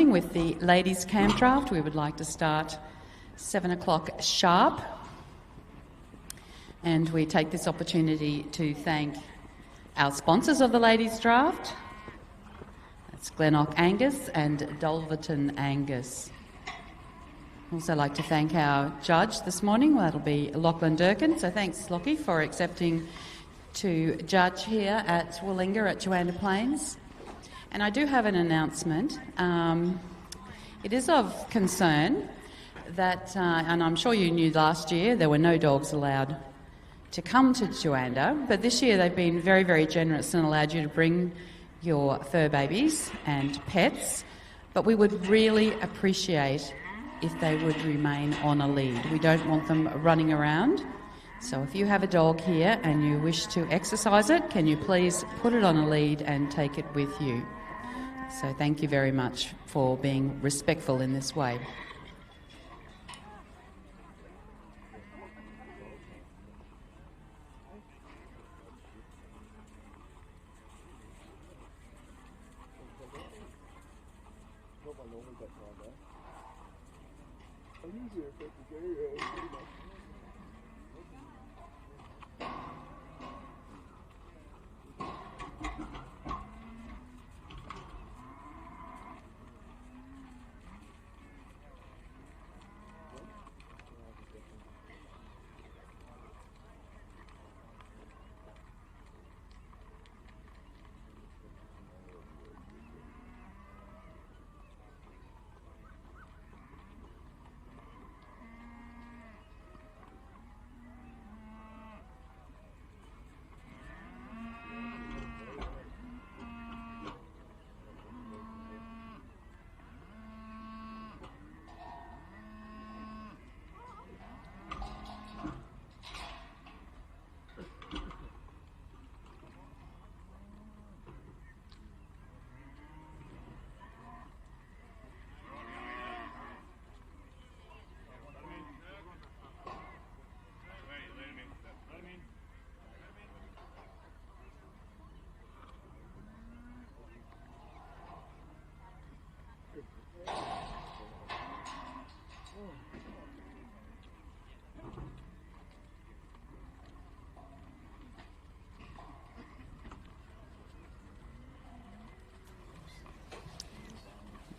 morning with the ladies' Campdraft. We would like to start 7 o'clock sharp. And we take this opportunity to thank our sponsors of the ladies' draft. That's Glenoch Angus and Dulverton Angus. Also like to thank our judge this morning. Well, that'll be Lachlan Durkin. So thanks, Lockie, for accepting to judge here at Willinga at Juandah Plains. And I do have an announcement. It is of concern that, and I'm sure you knew last year, there were no dogs allowed to come to Juandah, but this year they've been very, very generous and allowed you to bring your fur babies and pets. But we would really appreciate if they would remain on a lead. We don't want them running around. So if you have a dog here and you wish to exercise it, can you please put it on a lead and take it with you? So thank you very much for being respectful in this way.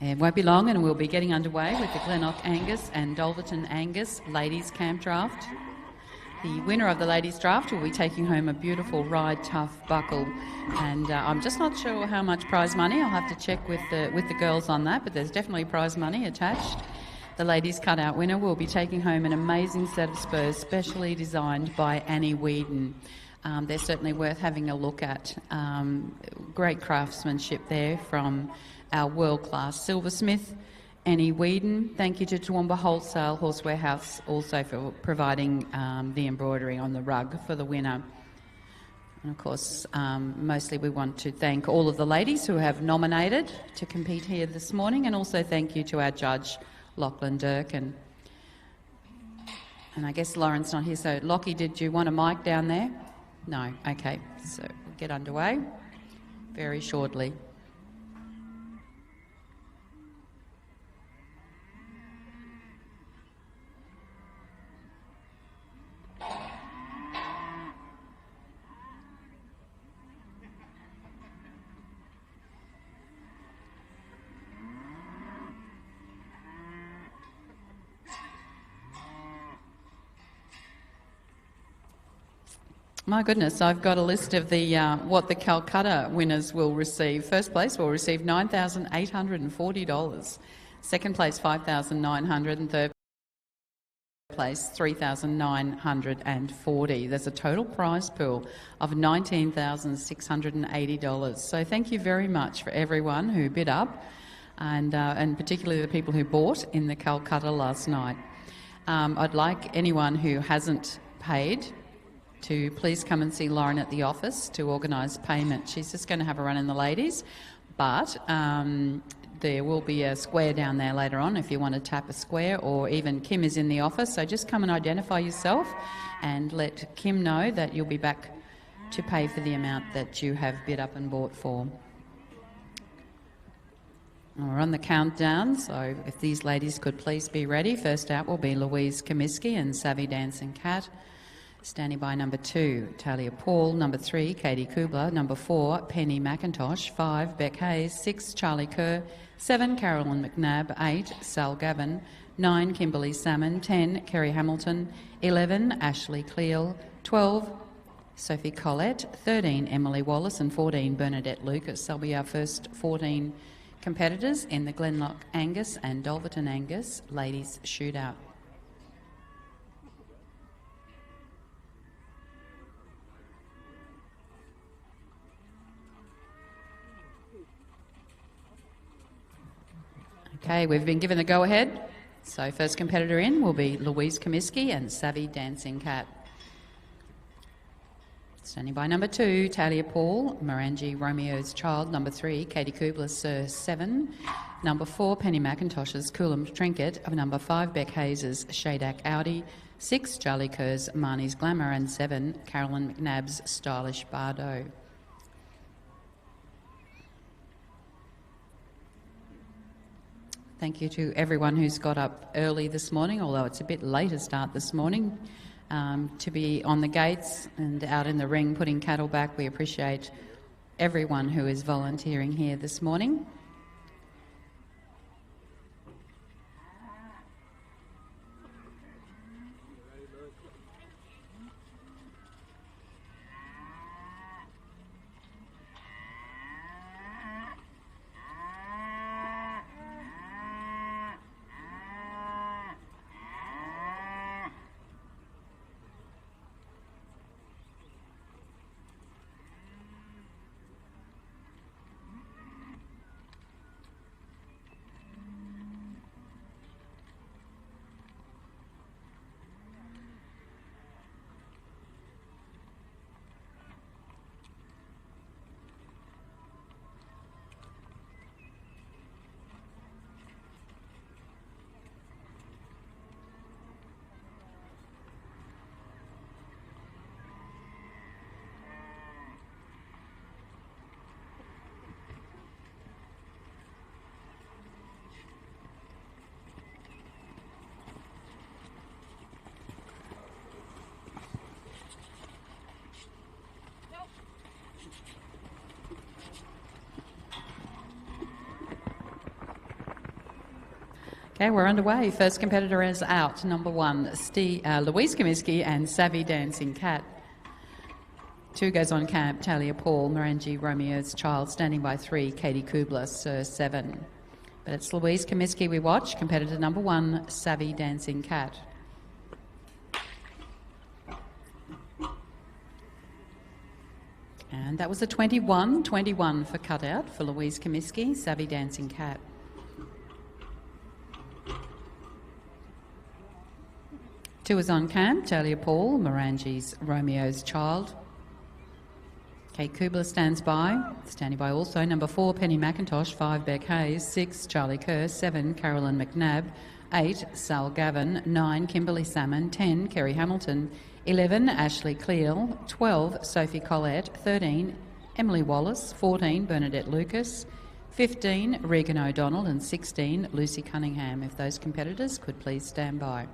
It won't be long and we'll be getting underway with the Glenoch Angus and Dulverton Angus Ladies Camp Draft. The winner of the Ladies Draft will be taking home a beautiful Ride Tuff buckle, and I'm just not sure how much prize money. I'll have to check with the girls on that, but there's definitely prize money attached. The ladies cutout winner will be taking home an amazing set of spurs specially designed by Annie Whedon. They're certainly worth having a look at. Great craftsmanship there from our world-class silversmith, Annie Whedon. Thank you to Toowoomba Wholesale Horse Warehouse also for providing the embroidery on the rug for the winner. And of course, mostly we want to thank all of the ladies who have nominated to compete here this morning, and also thank you to our judge, Lachlan Durkin. And I guess Lauren's not here, so Lockie, did you want a mic down there? No? Okay, so we'll get underway very shortly. My goodness, I've got a list of the what the Calcutta winners will receive. First place will receive $9,840. Second place, $5,900, and third place, $3,940. There's a total prize pool of $19,680. So thank you very much for everyone who bid up, and particularly the people who bought in the Calcutta last night. I'd like anyone who hasn't paid to please come and see Lauren at the office to organise payment. She's just going to have a run in the ladies, but there will be a square down there later on if you want to tap a square, or even Kim is in the office, so just come and identify yourself and let Kim know that you'll be back to pay for the amount that you have bid up and bought for. We're on the countdown, so if these ladies could please be ready. First out will be Louise Comiskey and Savvy Dancing Cat. Standing by number 2, Talia Paul. Number 3, Katie Kubler. Number 4, Penny McIntosh. 5, Beck Hayes. 6, Charlie Kerr. 7, Carolyn McNabb. 8, Sal Gavin. 9, Kimberly Salmon. 10, Kerry Hamilton. 11, Ashley Cleal. 12, Sophie Collette. 13, Emily Wallace. And 14, Bernadette Lucas. They'll be our first 14 competitors in the Glenoch Angus and Dulverton Angus Ladies Shootout. Okay, we've been given the go-ahead. So first competitor in will be Louise Comiskey and Savvy Dancing Cat. Standing by number 2, Talia Paul, Morangi Romeo's Child. Number 3, Katie Kubler, Sir 7. Number 4, Penny McIntosh's Coolum Trinket. Of number 5, Beck Hayes's Shadak Audi. 6, Charlie Kerr's Marnie's Glamour. And 7, Carolyn McNabb's Stylish Bardo. Thank you to everyone who's got up early this morning, although it's a bit later start this morning. To be on the gates and out in the ring putting cattle back. We appreciate everyone who is volunteering here this morning. Okay, we're underway. First competitor is out. Number 1, Louise Comiskey and Savvy Dancing Cat. 2 goes on camp, Talia Paul, Morangi Romeo's Child. Standing by 3, Katie Kubler, Sir 7. But it's Louise Comiskey we watch. Competitor number 1, Savvy Dancing Cat. And that was a 21 for cutout for Louise Comiskey, Savvy Dancing Cat. Two is on camp, Talia Paul, Morangi's Romeo's Child. Kate Kubler stands by. Standing by also number 4, Penny McIntosh. 5, Beck Hayes. 6, Charlie Kerr. 7, Carolyn McNabb. 8, Sal Gavin. 9, Kimberly Salmon. 10, Kerry Hamilton. 11, Ashley Cleal. 12, Sophie Collette. 13, Emily Wallace. 14, Bernadette Lucas. 15, Regan O'Donnell. And 16, Lucy Cunningham. If those competitors could please stand by.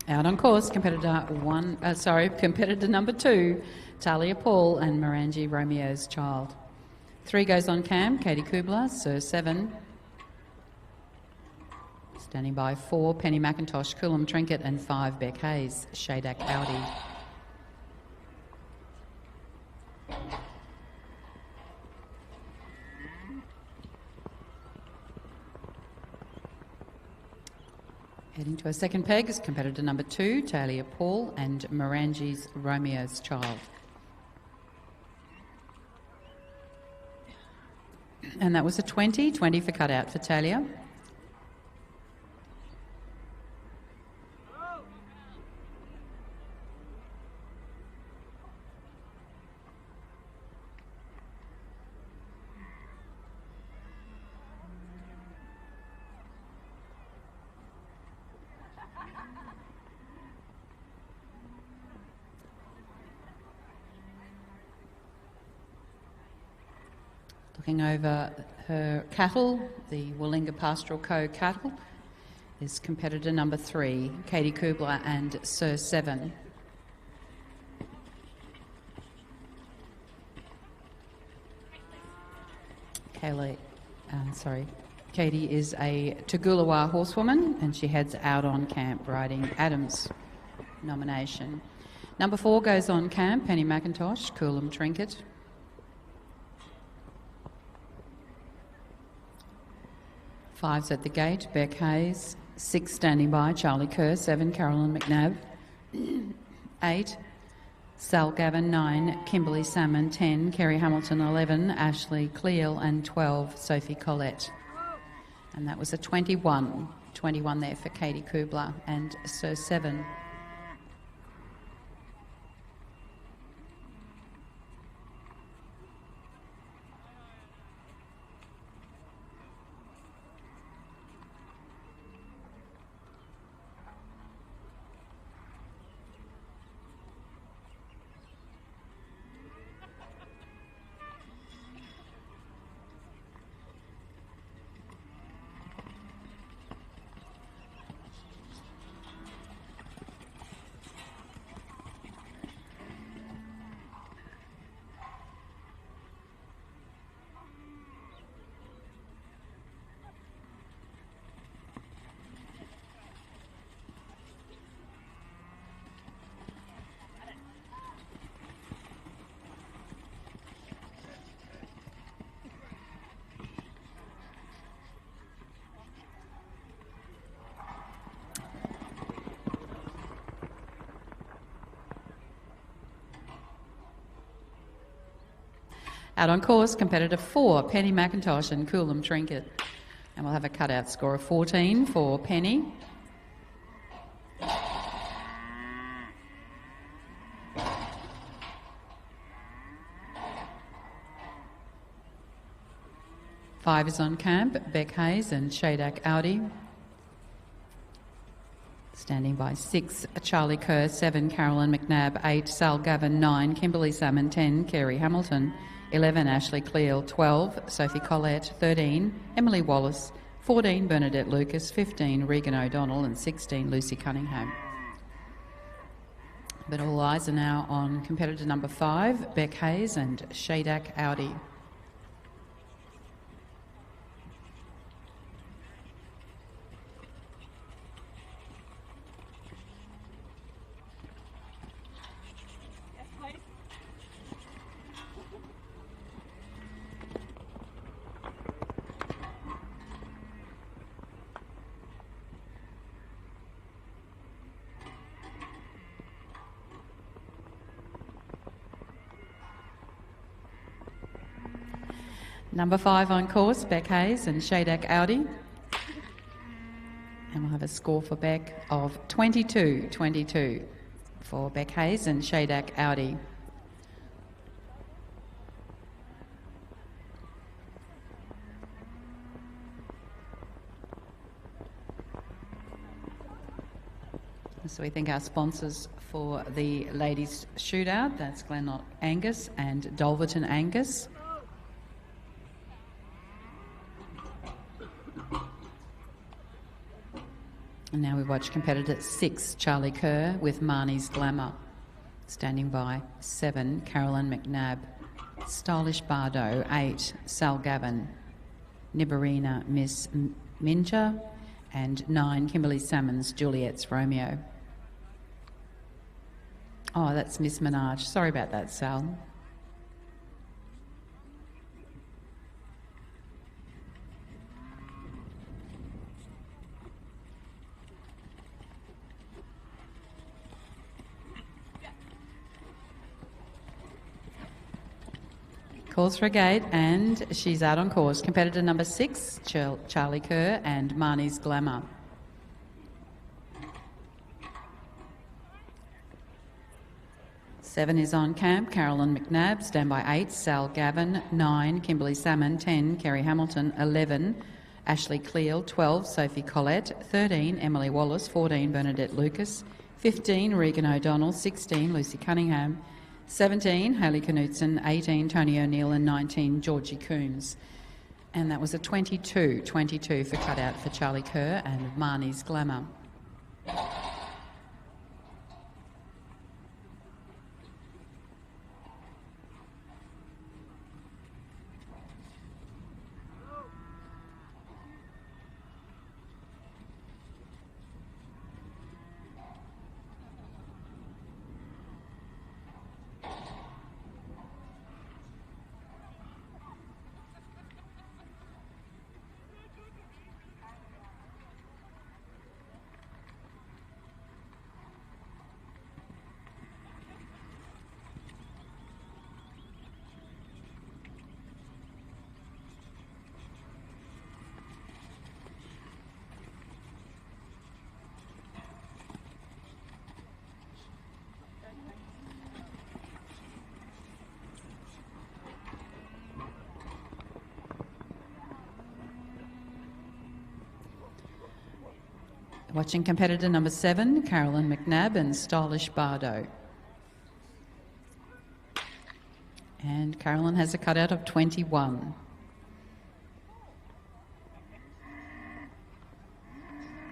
Out on course, competitor number 2, Talia Paul and Morangi Romeo's Child. 3 goes on cam, Katie Kubler, Sir 7. Standing by 4, Penny McIntosh, Coolum Trinket, and 5, Beck Hayes, Shadak Audi. Heading to a second peg is competitor number 2, Talia Paul and Morangi's Romeo's Child. And that was a 20 for cutout for Talia. Looking over her cattle, the Willinga Pastoral Co cattle, is competitor number 3, Katie Kubler and Sir 7. Katie is a Tugulawa horsewoman and she heads out on camp riding Adam's nomination. Number 4 goes on camp, Penny McIntosh, Coolum Trinket. 5's at the gate, Beck Hayes. 6 standing by, Charlie Kerr. 7, Carolyn McNabb. 8, Sal Gavin. 9, Kimberly Salmon. 10, Kerry Hamilton. 11, Ashley Cleal. And 12, Sophie Collette. And that was a 21. 21 there for Katie Kubler and Sir 7. Out on course, competitor 4, Penny McIntosh and Coolum Trinket. And we'll have a cutout score of 14 for Penny. Five is on camp, Beck Hayes and Shadak Audi. Standing by 6, Charlie Kerr. 7, Carolyn McNabb. 8, Sal Gavin. 9, Kimberly Salmon. 10, Kerry Hamilton. 11, Ashley Cleal. 12, Sophie Collette. 13, Emily Wallace. 14, Bernadette Lucas. 15, Regan O'Donnell. And 16, Lucy Cunningham. But all eyes are now on competitor number 5, Beck Hayes and Shadak Audi. Number 5 on course, Beck Hayes and Shadak Audi. And we'll have a score for Beck of 22 for Beck Hayes and Shadak Audi. So we thank our sponsors for the ladies' shootout. That's Glenoch Angus and Dulverton Angus. And now we watch competitor 6, Charlie Kerr, with Marnie's Glamour. Standing by 7, Carolyn McNabb. Stylish Bardo. 8, Sal Gavin. Nibarina, Miss Minja. And 9, Kimberly Salmons, Juliet's Romeo. Oh, that's Miss Minaj. Sorry about that, Sal. Calls for a gate, and she's out on course. Competitor number 6, Charlie Kerr and Marnie's Glamour. Seven is on camp, Carolyn McNabb. Stand by 8, Sal Gavin. 9, Kimberly Salmon. 10, Kerry Hamilton. 11, Ashley Cleal. 12, Sophie Collette. 13, Emily Wallace. 14, Bernadette Lucas. 15, Regan O'Donnell. 16, Lucy Cunningham. 17, Hayley Knutson, 18, Tony O'Neill, and 19, Georgie Coombs. And that was a 22 for cutout for Charlie Kerr and Marnie's Glamour. Watching competitor number 7, Carolyn McNabb and Stylish Bardo. And Carolyn has a cutout of 21.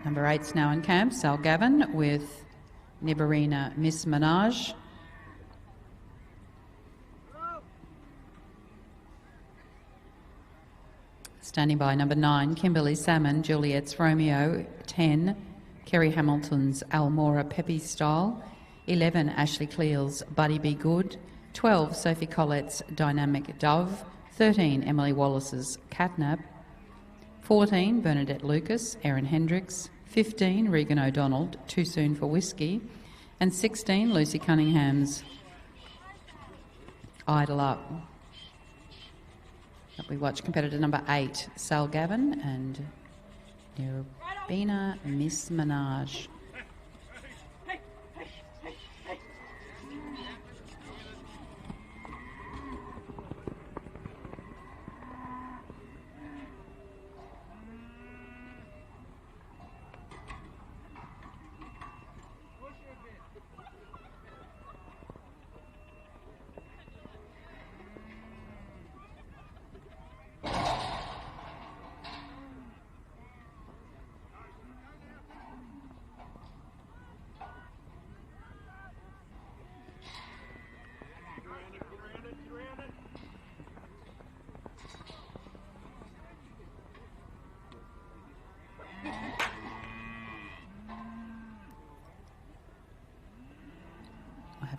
Number 8's now in camp, Sal Gavin with Nibarina Miss Minaj. Standing by number 9, Kimberly Salmon, Juliet's Romeo, 10, Kerry Hamilton's Almora Peppy Style, 11, Ashley Cleel's Buddy Be Good, 12, Sophie Collette's Dynamic Dove, 13, Emily Wallace's Catnap, 14, Bernadette Lucas, Erin Hendricks, 15, Regan O'Donnell, Too Soon for Whiskey, and 16, Lucy Cunningham's Idle Up. We watch competitor number 8, Sal Gavin and Nirbina Miss Minaj.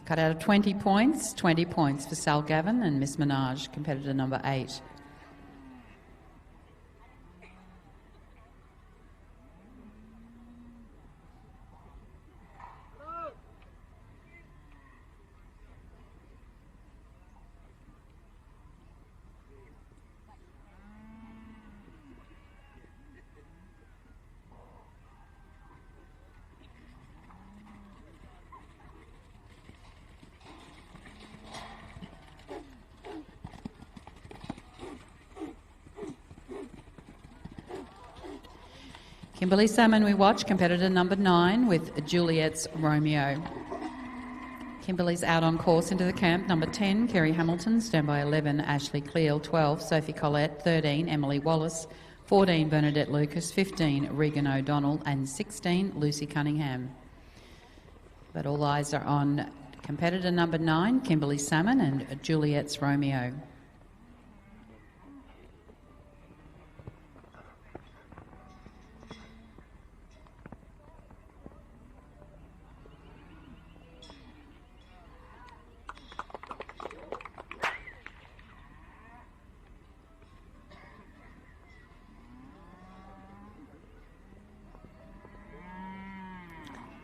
Cut out of 20 points for Sal Gavin and Miss Minaj, competitor number 8. Kimberly Salmon we watch, competitor number 9 with Juliet's Romeo. Kimberly's out on course into the camp. Number 10, Kerry Hamilton, standby 11, Ashley Cleal, 12, Sophie Collette, 13, Emily Wallace, 14, Bernadette Lucas, 15, Regan O'Donnell, and 16, Lucy Cunningham. But all eyes are on competitor number 9, Kimberly Salmon and Juliet's Romeo.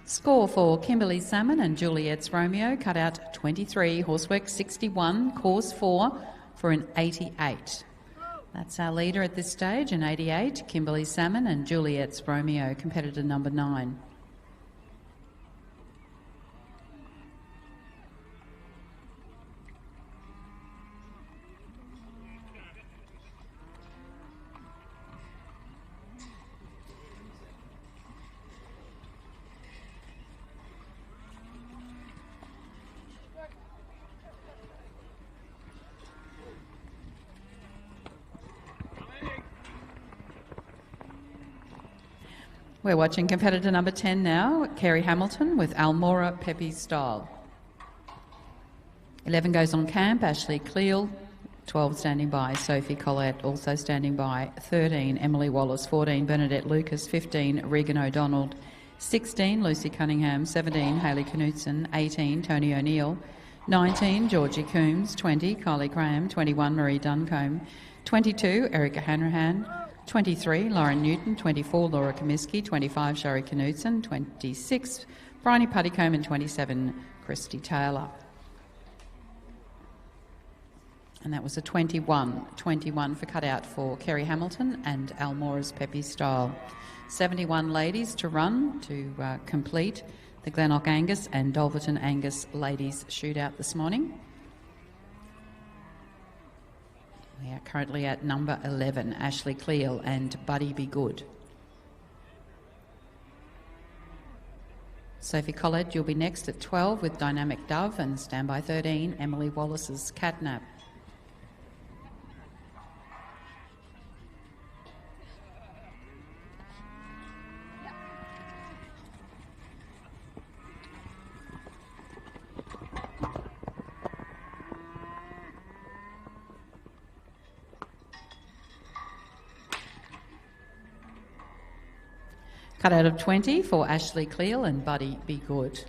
Score for Kimberly Salmon and Juliet's Romeo, cut out 23, horsework 61, course 4 for an 88. That's our leader at this stage, an 88, Kimberly Salmon and Juliet's Romeo, competitor number 9. We're watching competitor number 10 now, Kerry Hamilton with Almora Peppy Style. 11 goes on camp, Ashley Cleal. 12 standing by, Sophie Collette also standing by. 13, Emily Wallace. 14, Bernadette Lucas. 15, Regan O'Donnell. 16, Lucy Cunningham. 17, Hayley Knutson. 18, Tony O'Neill. 19, Georgie Coombs. 20, Kylie Graham. 21, Marie Duncombe. 22, Erica Hanrahan. 23, Lauren Newton. 24, Laura Comiskey. 25, Sherry Knutson. 26, Bryony Puttycombe. And 27, Christy Taylor. And that was a 21 for cutout for Kerry Hamilton and Almora's Peppy Style. 71 ladies to run to complete the Glenoch Angus and Dulverton Angus ladies shootout this morning. We are currently at number 11, Ashley Cleal and Buddy Be Good. Sophie Collette, you'll be next at 12 with Dynamic Dove, and standby 13, Emily Wallace's Catnap. Cut out of 20 for Ashley Cleal and Buddy Be Good.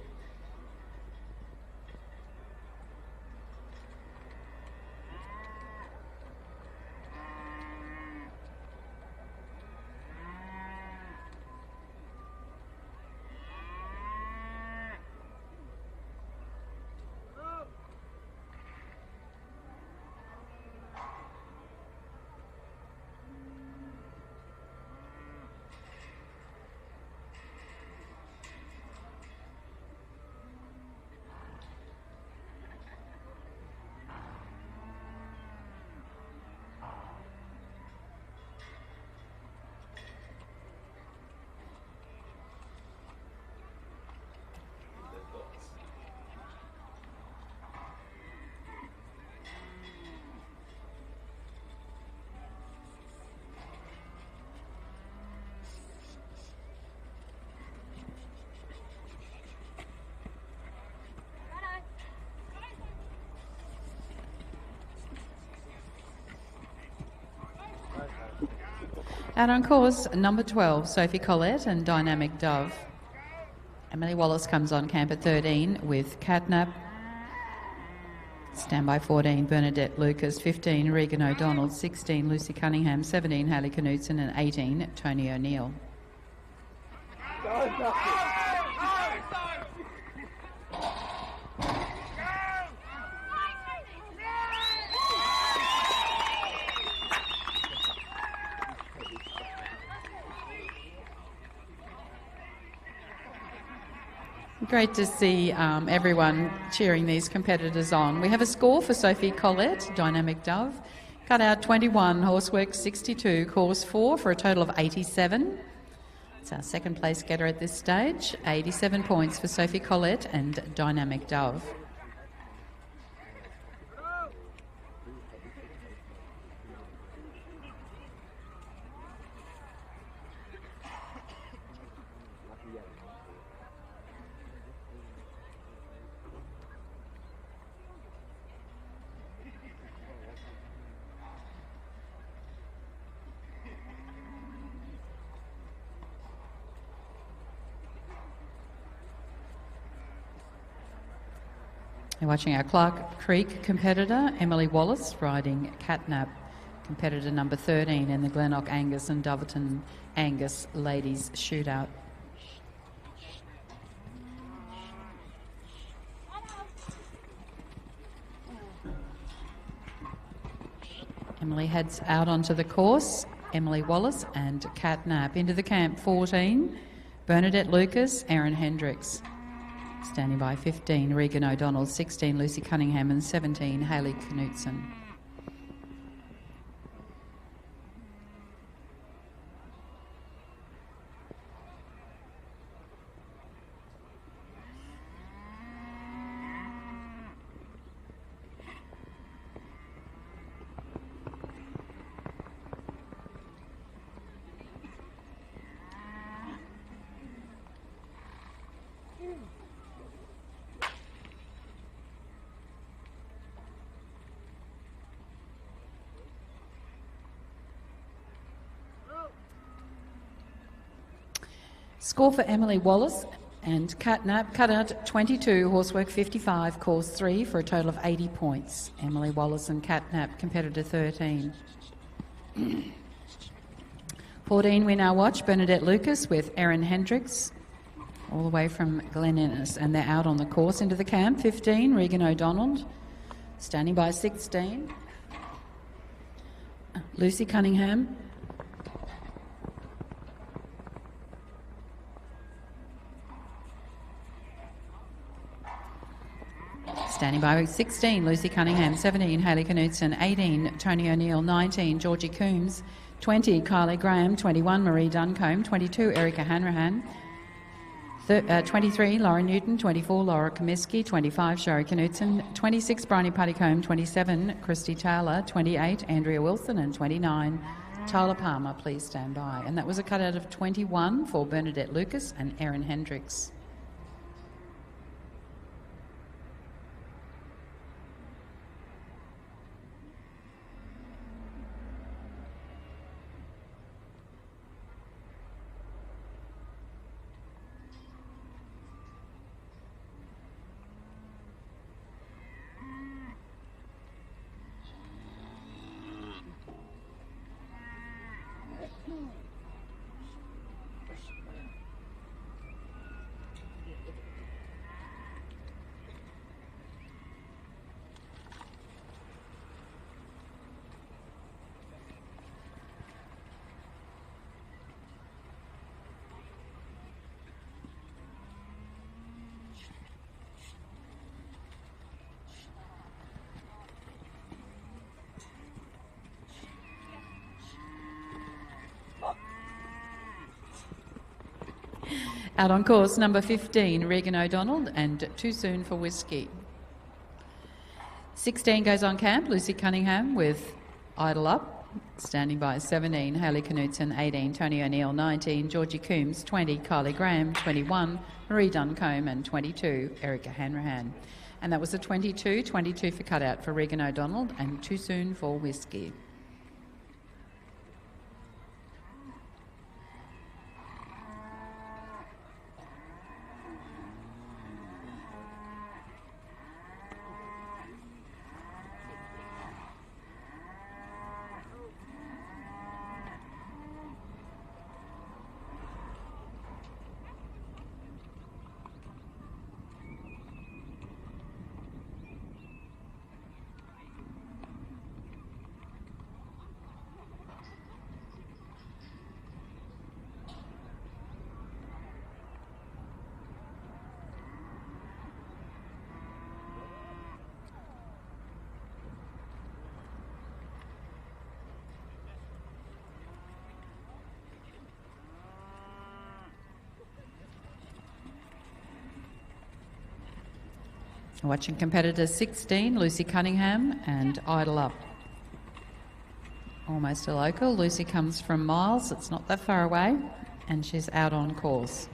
Out on course, number 12, Sophie Collette and Dynamic Dove. Emily Wallace comes on camp at 13 with Catnap. Standby 14, Bernadette Lucas. 15, Regan O'Donnell. 16, Lucy Cunningham. 17, Hayley Knutson. And 18, Tony O'Neill. Great to see everyone cheering these competitors on. We have a score for Sophie Collette, Dynamic Dove. Cut out 21, Horsework 62, course 4 for a total of 87. It's our second place getter at this stage. 87 points for Sophie Collette and Dynamic Dove. You're watching our Clark Creek competitor, Emily Wallace, riding Catnap, competitor number 13 in the Glenoch Angus and Dulverton Angus ladies shootout. Emily heads out onto the course. Emily Wallace and Catnap. Into the camp, 14, Bernadette Lucas, Erin Hendricks. Standing by 15, Regan O'Donnell. 16, Lucy Cunningham. And 17, Hayley Knutson. Score for Emily Wallace and Catnap, cut out 22, horsework 55, course 3 for a total of 80 points. Emily Wallace and Catnap, competitor 13. 14, we now watch Bernadette Lucas with Erin Hendricks, all the way from Glen Innes, and they're out on the course into the camp. 15, Regan O'Donnell, standing by 16. Lucy Cunningham. Standing by 16, Lucy Cunningham. 17, Hayley Knudsen. 18, Tony O'Neill. 19, Georgie Coombs. 20, Kylie Graham. 21, Marie Duncombe. 22, Erica Hanrahan. 23, Laura Newton. 24, Laura Comiskey. 25, Sherry Knudsen. 26, Bryony Puttycombe. 27, Christy Taylor. 28, Andrea Wilson. And 29, Tyler Palmer. Please stand by. And that was a cutout of 21 for Bernadette Lucas and Erin Hendricks. Out on course, number 15, Regan O'Donnell, and Too Soon for Whiskey. 16 goes on camp, Lucy Cunningham with Idle Up. Standing by 17, Hayley Knudsen. 18, Tony O'Neill. 19, Georgie Coombs. 20, Kylie Graham. 21, Marie Duncombe. And 22, Erica Hanrahan. And that was a 22 for cutout for Regan O'Donnell and Too Soon for Whiskey. Watching competitor 16, Lucy Cunningham, and Idle Up. Almost a local. Lucy comes from Miles, it's not that far away, and she's out on course.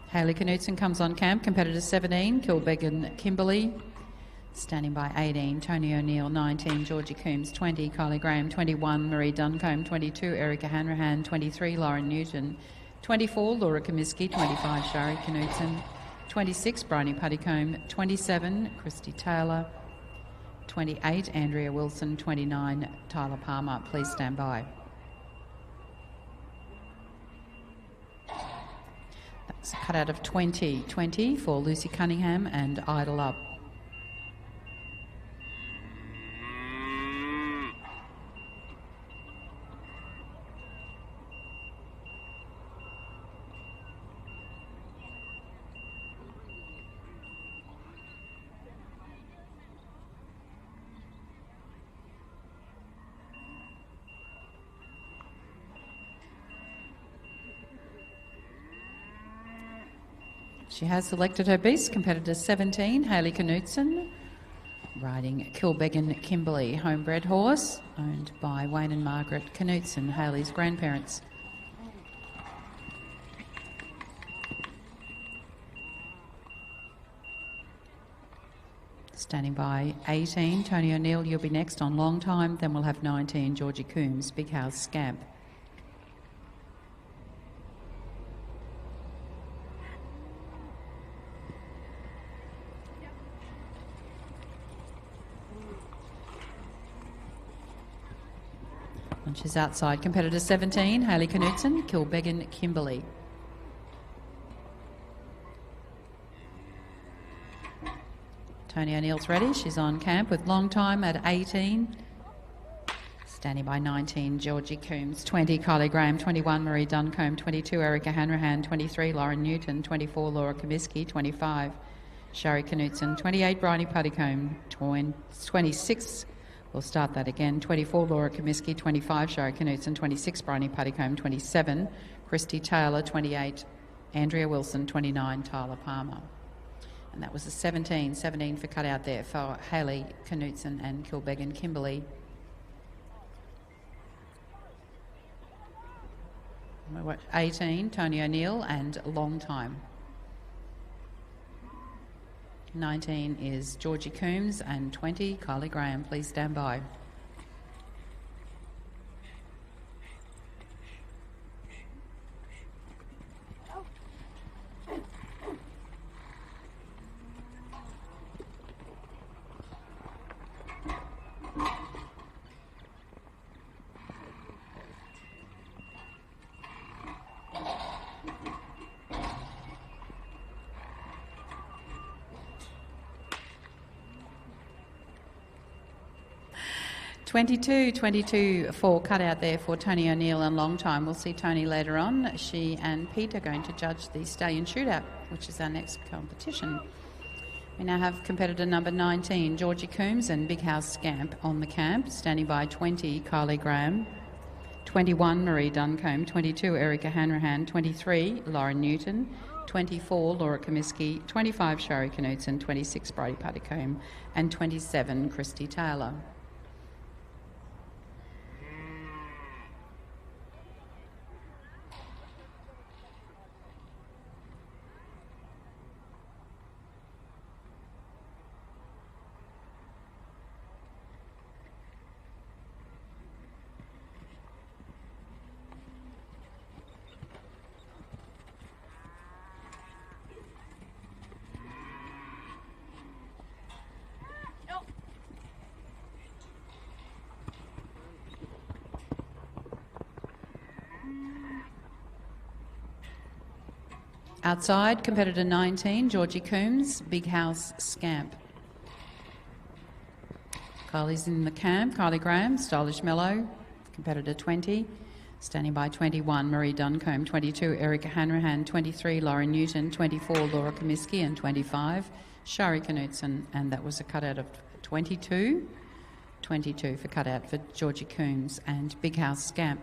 Hayley Knudsen comes on camp, competitor 17, Kilbegan Kimberley. Standing by 18, Tony O'Neill. 19, Georgie Coombs. 20, Kylie Graham. 21, Marie Duncombe. 22, Erica Hanrahan. 23, Lauren Newton. 24, Laura Comiskey. 25, Shari Knudsen. 26, Bryony Puttycombe. 27, Christy Taylor. 28, Andrea Wilson. 29, Tyler Palmer. Please stand by. That's a cutout of 20 for Lucy Cunningham and Idle Up. She has selected her beast, competitor 17, Hayley Knudsen, riding Kilbegan Kimberley, homebred horse, owned by Wayne and Margaret Knudsen, Hayley's grandparents. Standing by 18, Tony O'Neill, you'll be next on long time. Then we'll have 19, Georgie Coombs, Big House Scamp. And she's outside. Competitor 17, Hayley Knutson, Kilbeggan Kimberley. Tony O'Neill's ready. She's on camp with long time at 18. Standing by 19, Georgie Coombs. 20, Kylie Graham. 21, Marie Duncombe. 22, Erica Hanrahan. 23, Lauren Newton. 24, Laura Comiskey. 25, Shari Knutson. 28, Bryony Puttycombe. 26, we'll start that again. 24, Laura Comiskey. 25, Shari Knutson. 26, Bryony Puttycombe. 27, Christy Taylor. 28, Andrea Wilson. 29, Tyler Palmer. And that was a 17 for cutout there for Hayley Knutson and Kilbeggan Kimberley. 18, Tony O'Neill and long time. 19 is Georgie Coombs and 20, Kylie Graham. Please stand by. Twenty-two for cutout there for Tony O'Neill and long time. We'll see Tony later on. She and Pete are going to judge the stallion shootout, which is our next competition. We now have competitor number 19, Georgie Coombs and Big House Scamp on the camp. Standing by 20, Kylie Graham. 21, Marie Duncombe. 22, Erica Hanrahan. 23, Lauren Newton. 24, Laura Comiskey. 25, Shari Knutson. 26, Bridie Puttycombe. And 27, Christy Taylor. Outside, competitor 19, Georgie Coombs, Big House Scamp. Kylie's in the camp, Kylie Graham, Stylish Mellow, competitor 20. Standing by 21, Marie Duncombe. 22, Erica Hanrahan. 23, Lauren Newton. 24, Laura Comiskey. And 25, Shari Knutson. And that was a cutout of 22. 22 for cutout for Georgie Coombs and Big House Scamp.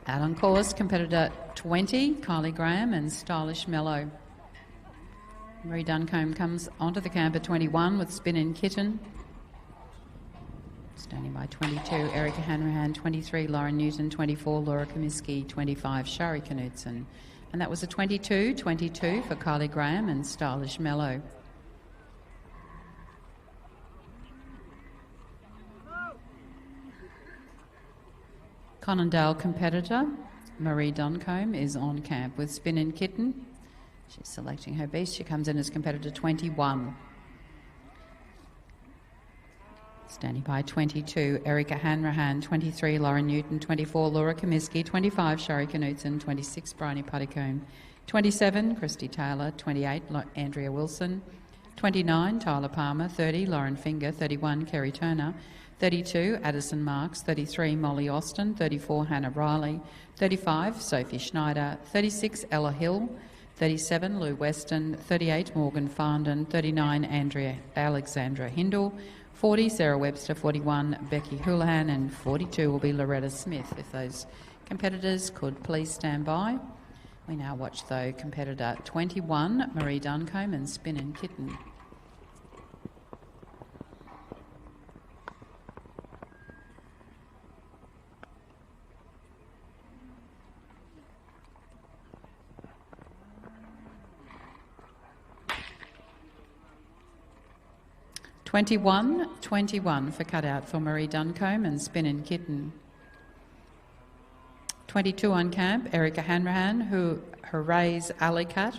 Out on course, competitor 20, Kylie Graham and Stylish Mellow. Marie Duncombe comes onto the camp at 21 with Spinnin' Kitten. Standing by 22, Erica Hanrahan. 23, Lauren Newton. 24, Laura Comiskey. 25, Shari Knutson. And that was a 22 for Kylie Graham and Stylish Mellow. Conondale competitor Marie Duncombe is on camp with Spinnin' Kitten. She's selecting her beast. She comes in as competitor 21. Standing by 22, Erica Hanrahan. 23, Lauren Newton. 24, Laura Comiskey. 25, Shari Knutson. 26, Bryony Puttycombe. 27, Christy Taylor. 28, Andrea Wilson. 29, Tyler Palmer. 30, Lauren Finger. 31, Kerry Turner. 32, Addison Marks. 33, Molly Austin. 34, Hannah Riley. 35, Sophie Schneider. 36, Ella Hill. 37, Lou Weston. 38, Morgan Farndon. 39, Alexandra Hindle. 40, Sarah Webster. 41, Becky Houlihan. And 42 will be Loretta Smith. If those competitors could please stand by. We now watch, though, competitor 21, Marie Duncombe and Spin and Kitten. Twenty-one for cutout for Marie Duncombe and Spin and Kitten. 22 on camp, Erica Hanrahan, who Hoorays Alicat.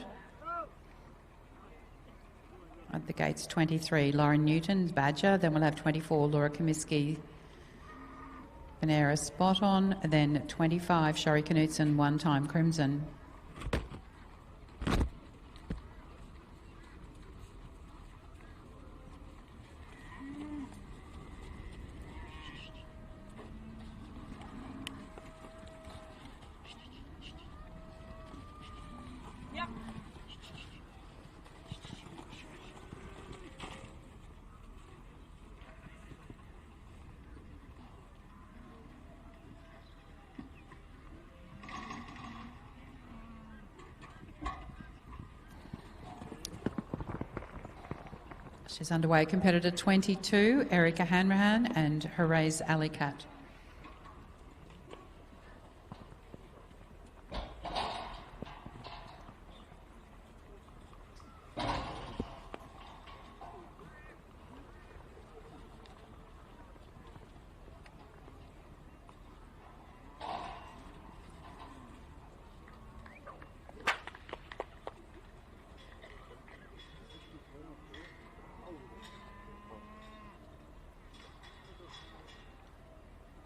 At the gates, 23, Lauren Newton, Badger. Then we'll have 24, Laura Comiskey, Venera Spot On. And then 25, Shari Knutson, One Time Crimson. She's underway. Competitor 22, Erica Hanrahan and Hoorays Alicat.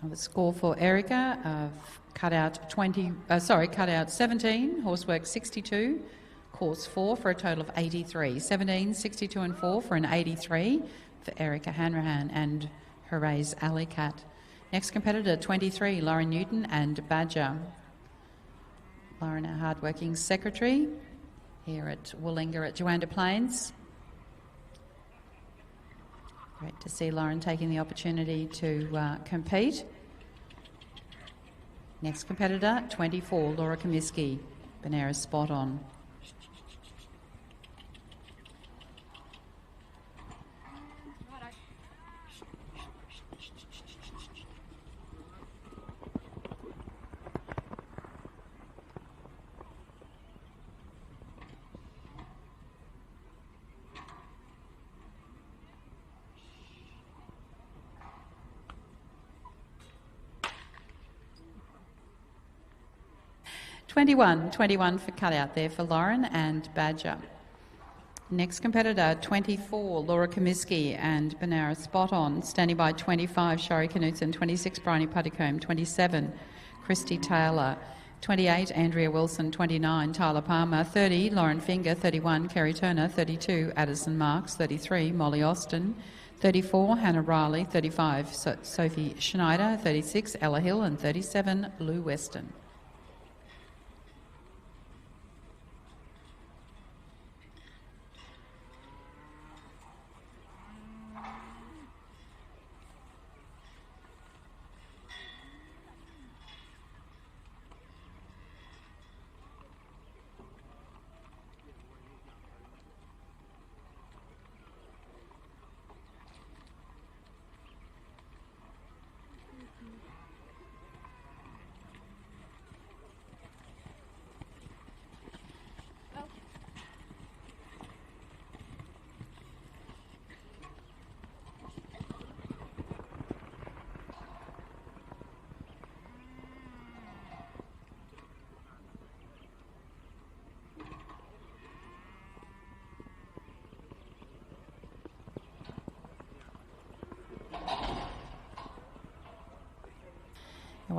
The score for Erica, cutout 17, horsework 62, course 4 for a total of 83. 17, 62 and 4 for an 83 for Erica Hanrahan and Hoorays Alicat. Next competitor, 23, Lauren Newton and Badger. Lauren, our hard-working secretary here at Willinga at Juandah Plains. Great to see Lauren taking the opportunity to compete. Next competitor, 24, Laura Comiskey, Venera Spot On. Twenty-one for cutout there for Lauren and Badger. Next competitor, 24, Laura Comiskey and Venera Spot On. Standing by 25, Shari Knutson. 26, Bryony Puttycombe. 27, Christy Taylor. 28, Andrea Wilson. 29, Tyler Palmer. 30, Lauren Finger. 31, Kerry Turner. 32, Addison Marks. 33, Molly Austin. 34, Hannah Riley. 35, Sophie Schneider. 36, Ella Hill. And 37, Lou Weston.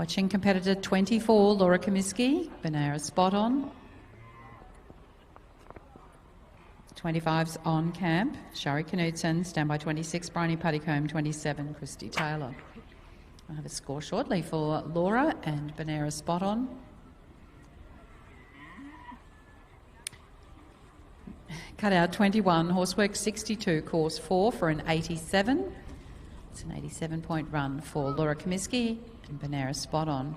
Watching competitor 24, Laura Comiskey, Benara spot on. 25's on camp, Shari Knudsen, standby 26, Bryony Puttycombe, 27, Christy Taylor. I'll have a score shortly for Laura and Benara spot on. Cut out 21, horsework 62, course 4 for an 87. It's an 87-point run for Laura Comiskey and Benara spot on.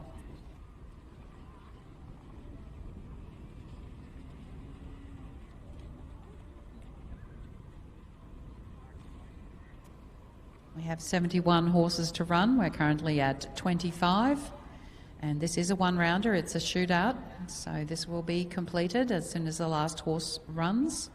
We have 71 horses to run. We're currently at 25. And this is a one-rounder. It's a shootout. So this will be completed as soon as the last horse runs.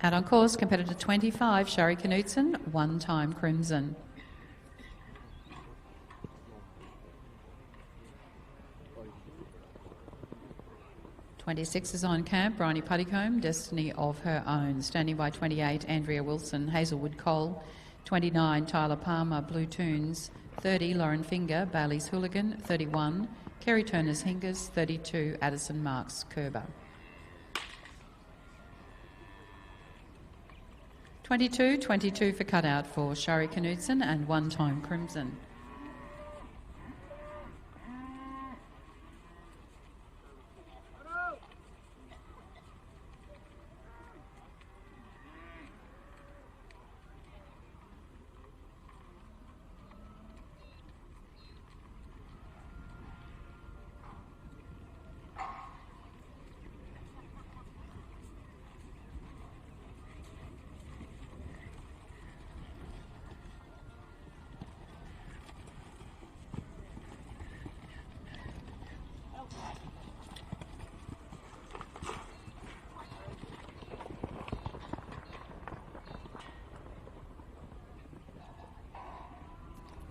Out on course, competitor 25, Shari Knudsen, One Time Crimson. (26) is on camp, Bryony Puttycombe, Destiny of Her Own. Standing by 28, Andrea Wilson, Hazelwood Cole. 29, Tyler Palmer, Blue Tunes. 30, Lauren Finger, Bailey's Hooligan. 31, Kerry Turner's Hingers. 32, Addison Marks Kerber. 22 for cutout for Shari Knudsen and One Time Crimson.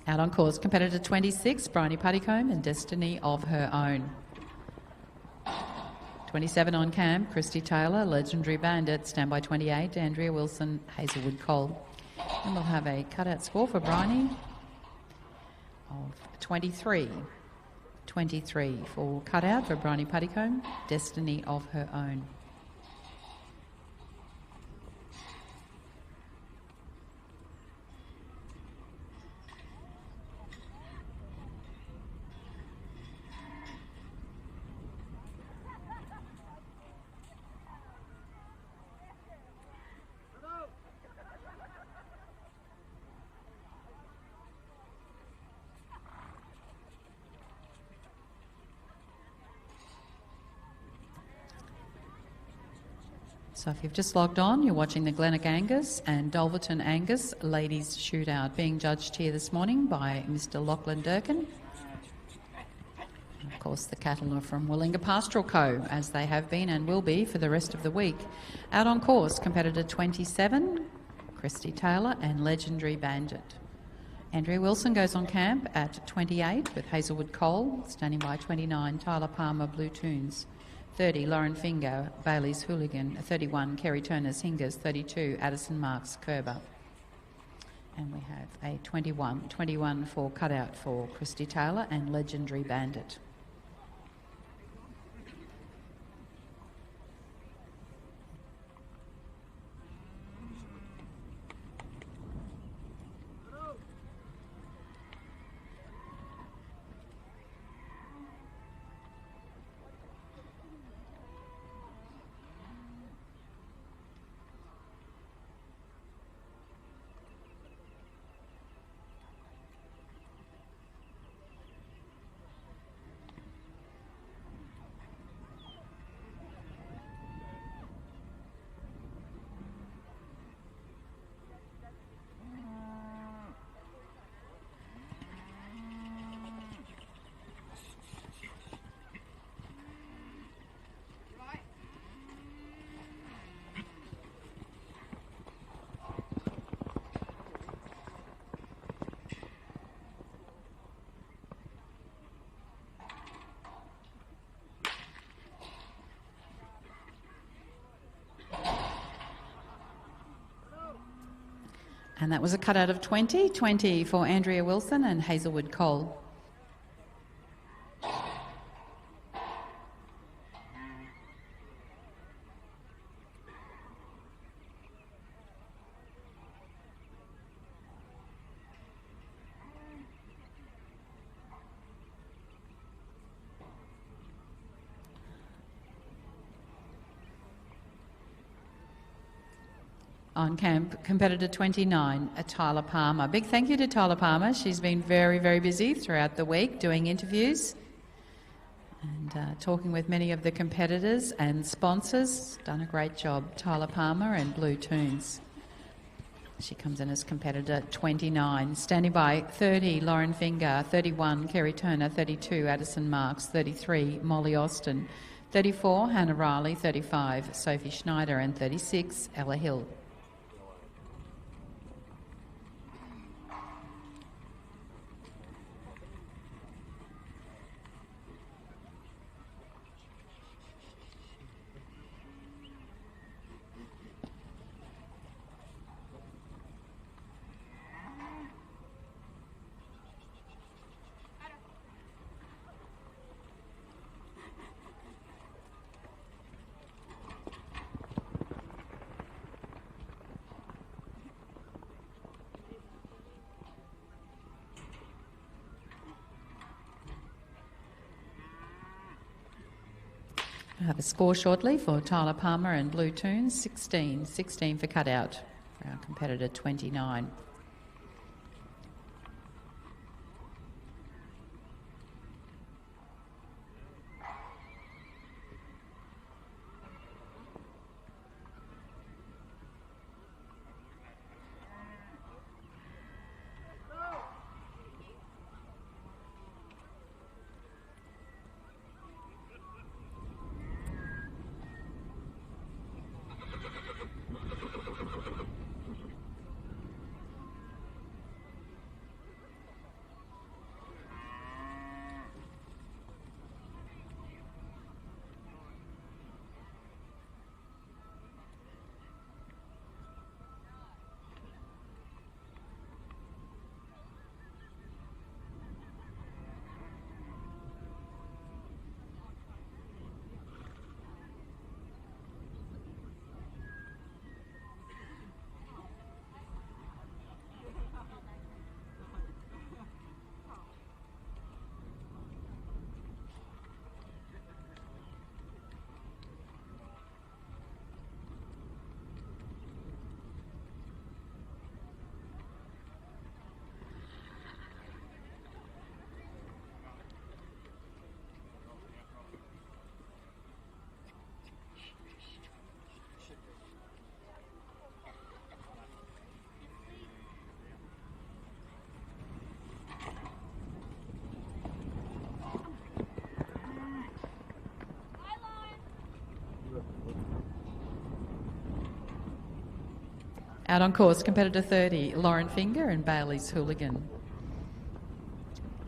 Out on course, competitor 26, Bryony Puttycombe and Destiny of Her Own. 27 on camp, Christy Taylor, Legendary Bandit, standby 28, Andrea Wilson, Hazelwood Cole. And we'll have a cutout score for Bryony of 23. 23 for cutout for Bryony Puttycombe, Destiny of Her Own. So if you've just logged on, you're watching the Glenoch Angus and Dulverton Angus Ladies Shootout, being judged here this morning by Mr. Lachlan Durkin. And of course, the cattle are from Willinga Pastoral Co, as they have been and will be for the rest of the week. Out on course, competitor 27, Christy Taylor and Legendary Bandit. Andrea Wilson goes on camp at 28 with Hazelwood Cole, standing by 29, Tyler Palmer, Blue Tunes. 30, Lauren Finger, Bailey's Hooligan. 31, Kerry Turner's Hingers. 32, Addison Marks Kerber. And we have a 21 for cutout for Christy Taylor and Legendary Bandit. And that was a cutout of 20. 20 for Andrea Wilson and Hazelwood Cole. On competitor 29, Tyler Palmer. Big thank you to Tyler Palmer. She's been very, very busy throughout the week doing interviews and talking with many of the competitors and sponsors. Done a great job, Tyler Palmer and Blue Tunes. She comes in as competitor 29. Standing by 30, Lauren Finger. 31, Kerry Turner. 32, Addison Marks. 33, Molly Austin. 34, Hannah Riley. 35, Sophie Schneider. And 36, Ella Hill. We'll have a score shortly for Tyler Palmer and Blue Tunes. 16 for cutout for our competitor 29. Out on course, competitor 30, Lauren Finger and Bailey's Hooligan.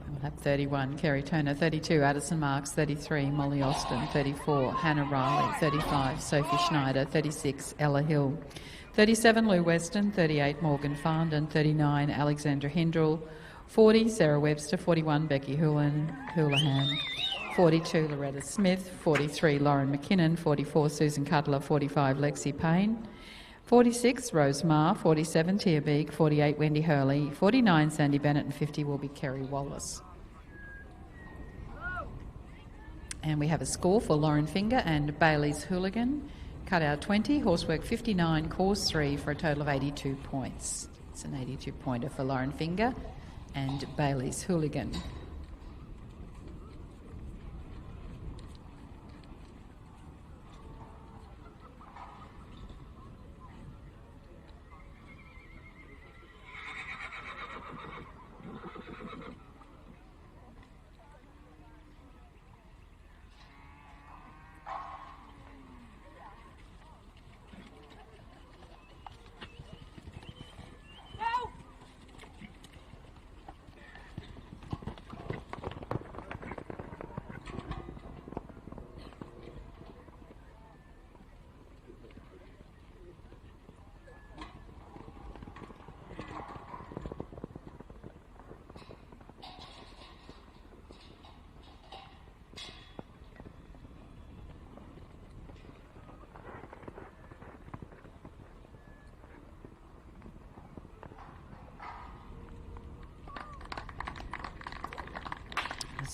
We'll have 31, Kerry Turner. 32, Addison Marks. 33, Molly Austin. 34, Hannah Riley. 35, Sophie Schneider. 36, Ella Hill. 37, Lou Weston. 38, Morgan Farndon. 39, Alexandra Hindrell. 40, Sarah Webster. 41, Becky Houlihan. 42, Loretta Smith. 43, Lauren McKinnon. 44, Susan Cutler. 45, Lexi Payne. 46, Rose Marr. 47, Tia Beek. 48, Wendy Hurley. 49, Sandy Bennett. And 50 will be Kerry Wallace. And we have a score for Lauren Finger and Bailey's Hooligan. Cut out 20, horsework 59, course 3 for a total of 82 points. It's an 82-pointer for Lauren Finger and Bailey's Hooligan.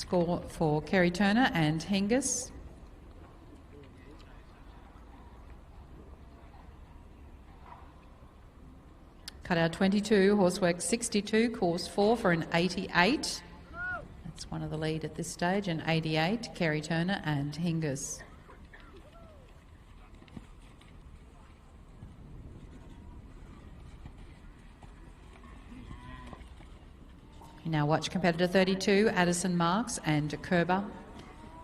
Score for Kerry Turner and Angus. Cutout 22, horsework 62, course 4 for an 88. That's one of the lead at this stage, an 88, Kerry Turner and Angus. You now watch competitor 32, Addison Marks and Kerber.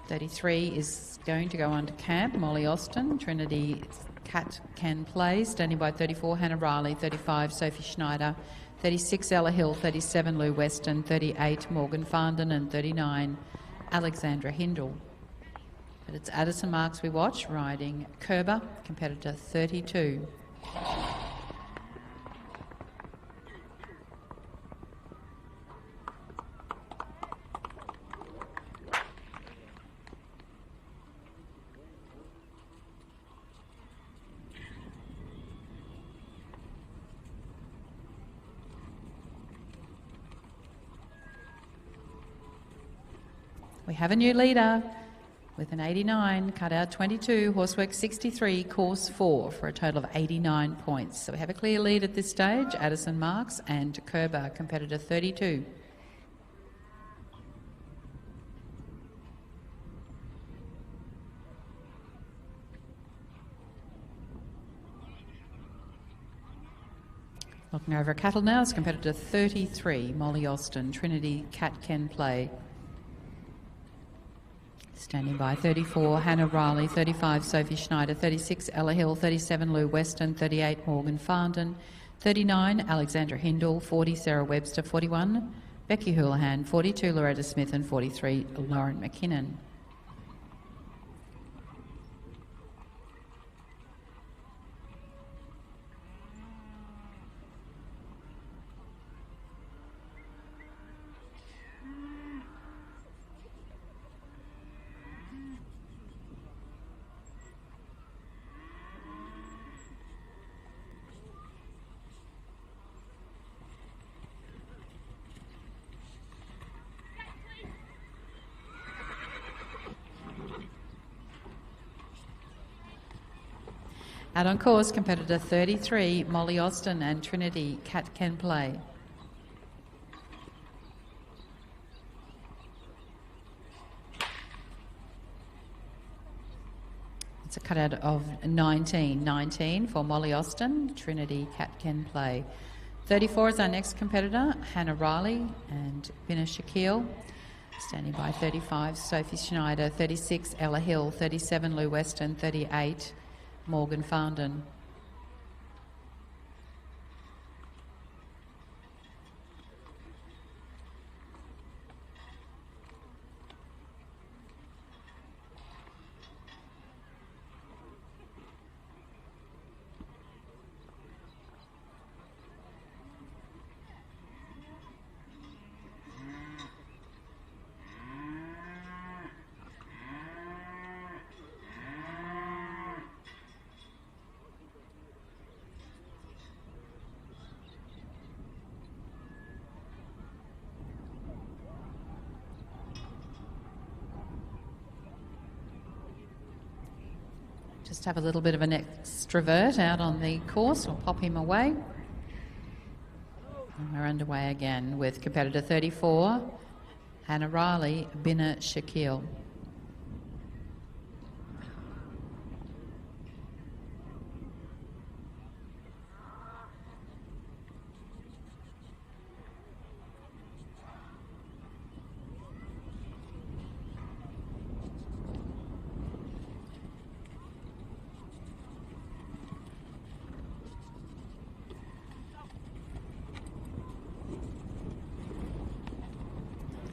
33 is going to go on to camp, Molly Austin. Trinity Cat Can Play, standing by 34, Hannah Riley. 35, Sophie Schneider. 36, Ella Hill. 37, Lou Weston. 38, Morgan Farndon. And 39, Alexandra Hindle. But it's Addison Marks we watch, riding Kerber, competitor 32. We have a new leader with an 89, cutout 22, horsework 63, course 4 for a total of 89 points. So we have a clear lead at this stage, Addison Marks and Kerber, competitor 32. Looking over cattle now is competitor 33, Molly Austin, Trinity Cat Can Play. Standing by 34, Hannah Riley. 35, Sophie Schneider. 36, Ella Hill. 37, Lou Weston. 38, Morgan Farndon. 39, Alexandra Hindle. 40, Sarah Webster. 41, Becky Houlihan. 42, Loretta Smith. And 43, Lauren McKinnon. Out on course, competitor 33, Molly Austin and Trinity Cat Can Play. It's a cutout of 19 for Molly Austin, Trinity Cat Can Play. 34 is our next competitor, Hannah Riley and Binna Shaquille. Standing by 35, Sophie Schneider. 36, Ella Hill. 37, Lou Weston. 38, Morgan Farndon. Just have a little bit of an extrovert out on the course. We'll pop him away. And we're underway again with competitor 34, Hannah Riley, Binna Shaquille.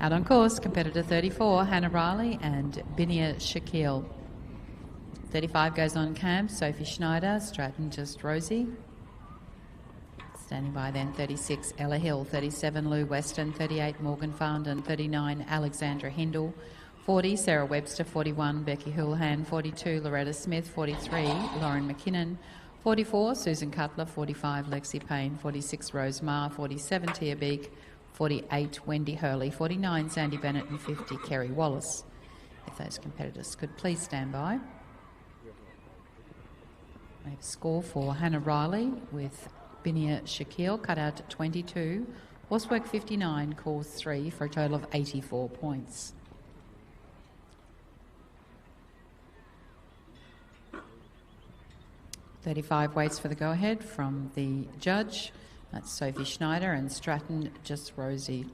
Out on course, competitor 34, Hannah Riley and Binna Shaquille. 35 goes on camp, Sophie Schneider, Stratton just Rosie. Standing by then 36, Ella Hill. 37, Lou Weston. 38, Morgan Farndon. 39, Alexandra Hindle. 40, Sarah Webster. 41, Becky Houlihan. 42, Loretta Smith. 43, Lauren McKinnon. 44, Susan Cutler. 45, Lexi Payne. 46, Rose Marr. 47, Tia Beek. 48 Wendy Hurley, 49 Sandy Bennett and 50 Kerry Wallace. If those competitors could please stand by. We have a score for Hannah Riley with Binia Shaquille, cut out at 22. Horsework 59, course 3 for a total of 84 points. $35 waits for the go-ahead from the judge. That's Sophie Schneider and Stratton Just Rosie.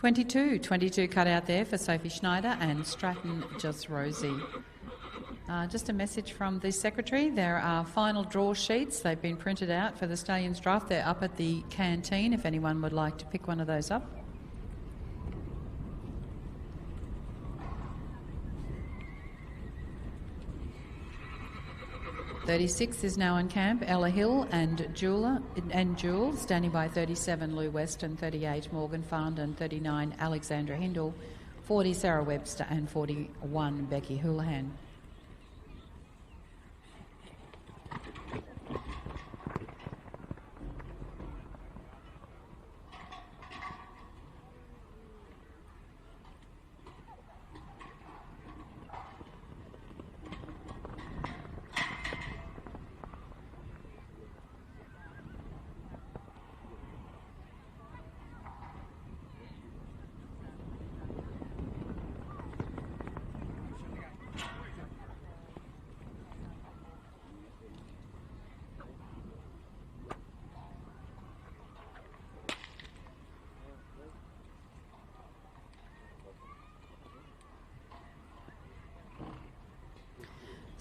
Twenty-two cut out there for Sophie Schneider and Stratton Just Rosie. Just a message from the Secretary. There are final draw sheets. They've been printed out for the Stallions draft. They're up at the canteen if anyone would like to pick one of those up. 36 is now in camp. Ella Hill and Jewel, standing by 37 Lou Weston, 38 Morgan Farndon, 39 Alexandra Hindle, 40 Sarah Webster and 41 Becky Houlihan.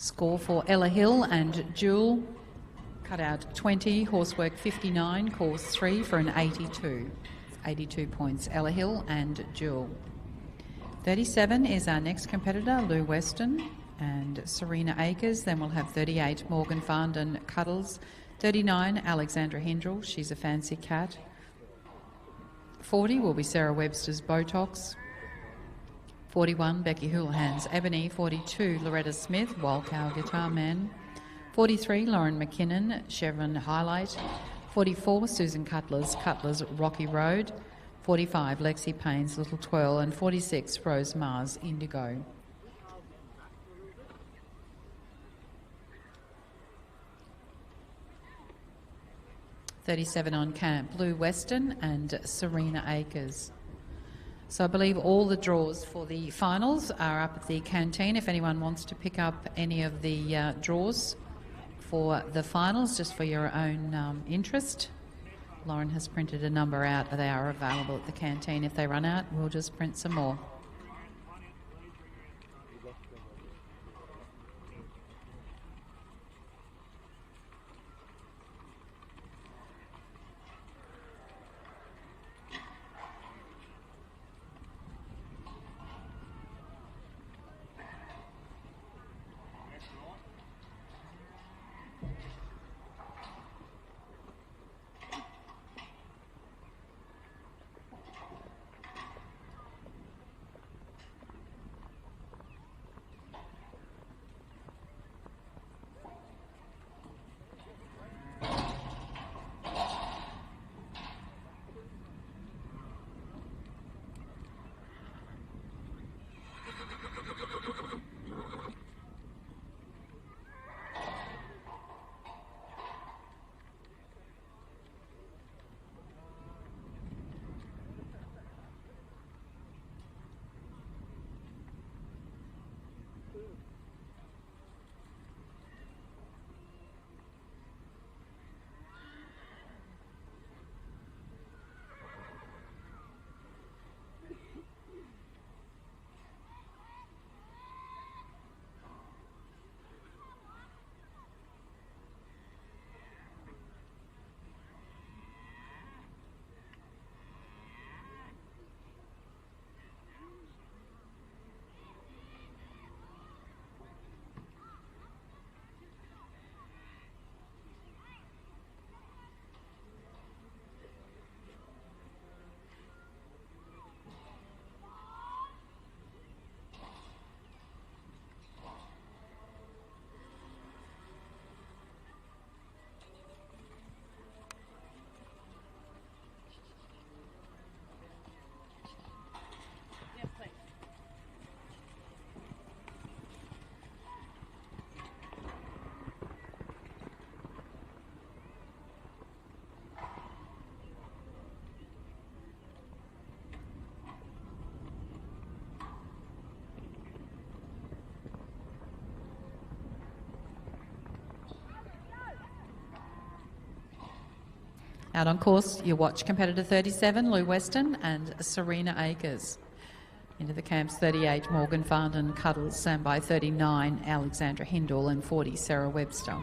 Score for Ella Hill and Jewel, cut out 20, horsework 59, course 3 for an 82. 82 points, Ella Hill and Jewel. 37 is our next competitor, Lou Weston and Serena Akers. Then we'll have 38, Morgan Farndon Cuddles. 39, Alexandra Hindrell, she's a fancy cat. 40 will be Sarah Webster's Botox. 41, Becky Houlihan's Ebony. 42, Loretta Smith, Wildcow Guitar Man. 43, Lauren McKinnon, Chevron Highlight. 44, Susan Cutler's Rocky Road. 45, Lexi Payne's Little Twirl. And 46, Rose Mars Indigo. $37 on camp, Lou Weston and Serena Akers. So I believe all the draws for the finals are up at the canteen. If anyone wants to pick up any of the draws for the finals, just for your own interest, Lauren has printed a number out. They are available at the canteen. If they run out, we'll just print some more. Out on course, you watch competitor 37, Lou Weston and Serena Akers. Into the camps 38, Morgan Farndon Cuddles, standby 39, Alexandra Hindle, and 40, Sarah Webster.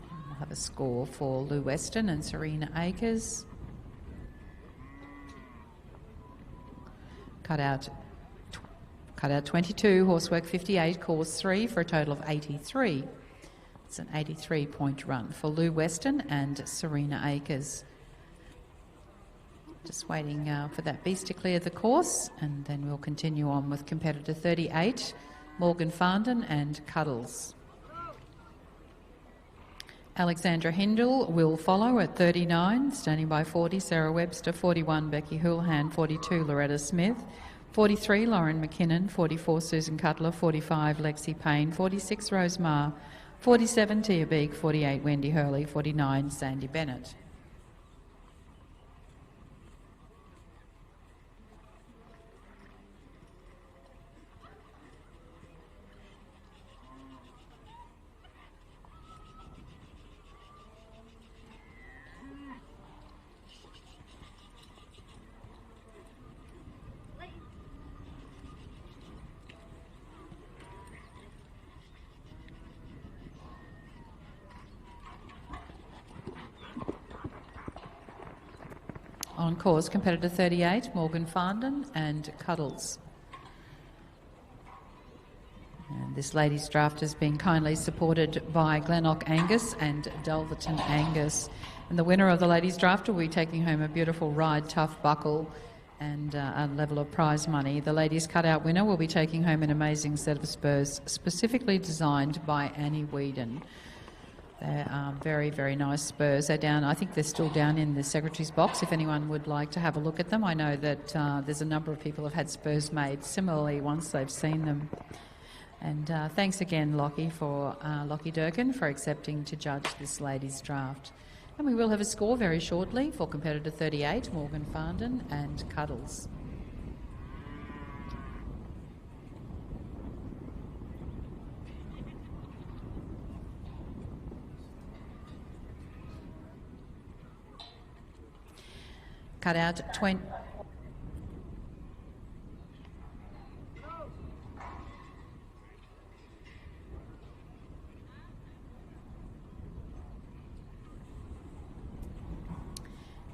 We'll have a score for Lou Weston and Serena Akers. Cut out 22, horsework 58, course 3 for a total of 83. It's an 83-point run for Lou Weston and Serena Akers. Just waiting for that beast to clear the course, and then we'll continue on with competitor 38, Morgan Farndon and Cuddles. Alexandra Hindle will follow at 39, standing by 40, Sarah Webster, 41, Becky Houlihan, 42, Loretta Smith, 43, Lauren McKinnon, 44, Susan Cutler, 45, Lexi Payne, 46, Rose Marr, 47, Tia Beek, 48, Wendy Hurley, 49, Sandy Bennett. On course, competitor 38, Morgan Farndon and Cuddles. And this ladies' draft has been kindly supported by Glenoch Angus and Dulverton Angus. And the winner of the ladies' draft will be taking home a beautiful Ride Tuff buckle and a level of prize money. The ladies' cutout winner will be taking home an amazing set of spurs specifically designed by Annie Whedon. They're very, very nice spurs. They're down, I think they're still down in the secretary's box if anyone would like to have a look at them. I know that there's a number of people who have had spurs made similarly once they've seen them. And thanks again, Lockie Durkin, for accepting to judge this ladies' draft. And we will have a score very shortly for competitor 38, Morgan Farndon and Cuddles. Cut out 20.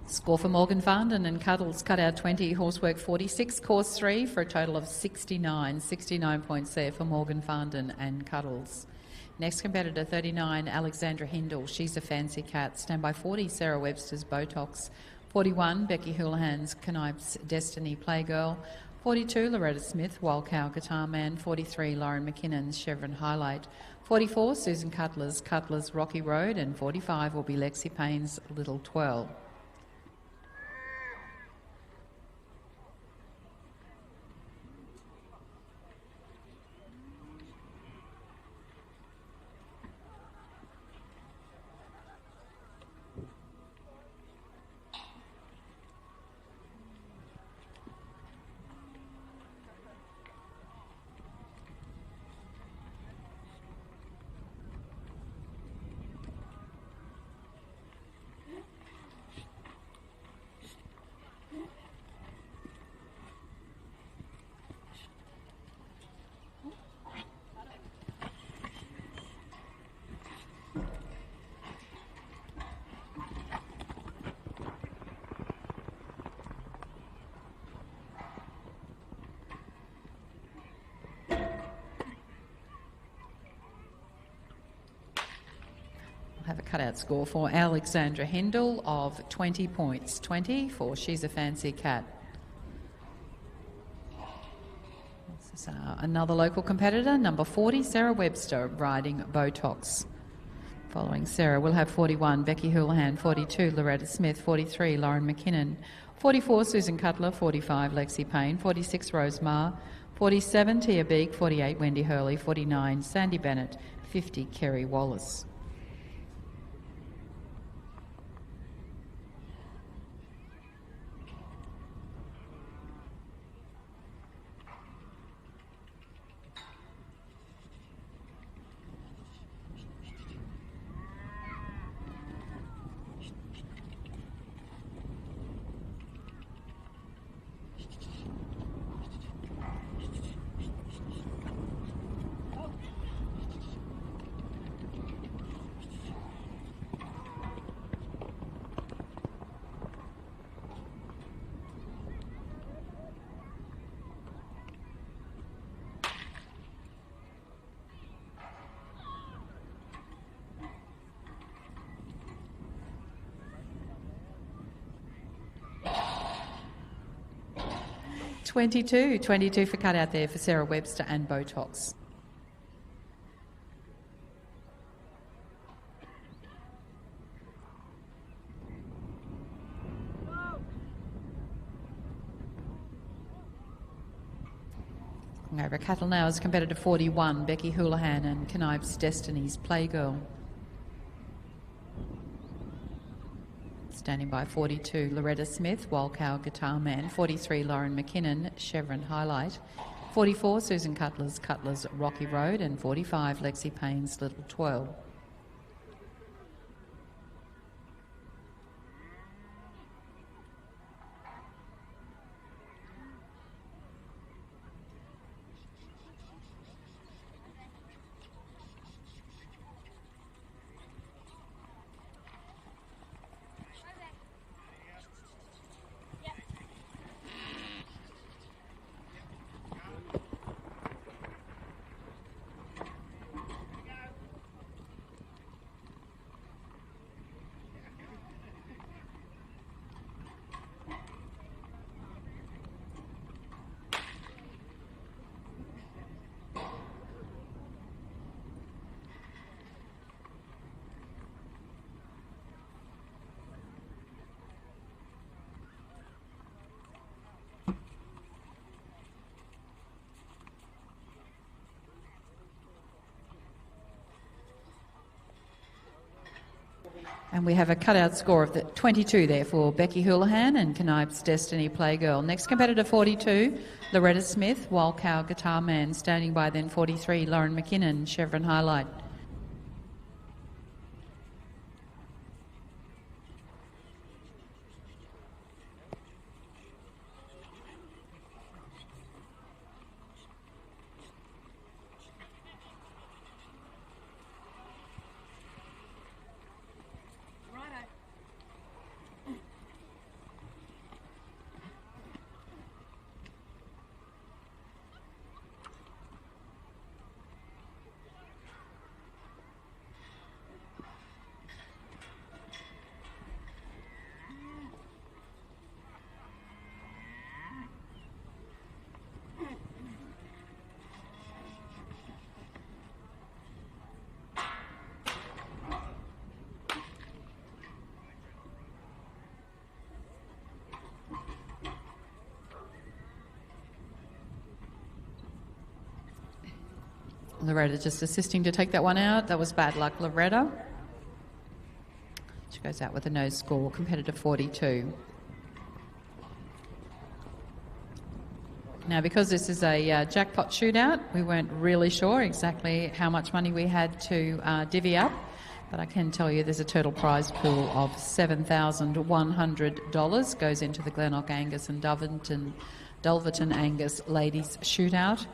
Score for Morgan Farndon and Cuddles, cut out 20, horsework 46, course 3 for a total of 69. 69 points there for Morgan Farndon and Cuddles. Next competitor 39, Alexandra Hindle, She's a Fancy Cat, standby 40, Sarah Webster's Botox. 41, Becky Houlihan's Knife's Destiny Playgirl. 42, Loretta Smith, Wild Cow Guitar Man. 43, Lauren McKinnon's Chevron Highlight. 44, Susan Cutler's Rocky Road. And 45 will be Lexi Payne's Little Twirl. Have a cutout score for Alexandra Hindle of 20 points. 20 for She's a Fancy Cat. This is another local competitor, number 40, Sarah Webster, riding Botox. Following Sarah, we'll have 41, Becky Houlihan, 42, Loretta Smith, 43, Lauren McKinnon, 44, Susan Cutler, 45, Lexi Payne, 46, Rose Marr, 47, Tia Beek, 48, Wendy Hurley, 49, Sandy Bennett, 50, Kerry Wallace. 22 for cut out there for Sarah Webster and Botox. Over cattle now is competitor 41, Becky Houlihan and Knipe's Destiny's Playgirl. Standing by 42, Loretta Smith, Wildcow Guitar Man. 43, Lauren McKinnon, Chevron Highlight. 44, Susan Cutler's Rocky Road. And 45, Lexi Payne's Little Twirl. And we have a cutout score of the 22 there for Becky Houlihan and Knipe's Destiny Playgirl. Next competitor 42, Loretta Smith, Wild Cow Guitar Man. Standing by then 43, Lauren McKinnon, Chevron Highlight. Loretta just assisting to take that one out. That was bad luck, Loretta. She goes out with a no score, competitor 42. Now, because this is a jackpot shootout, we weren't really sure exactly how much money we had to divvy up, but I can tell you there's a total prize pool of $7,100 goes into the Glenoch Angus and Dulverton Angus ladies shootout.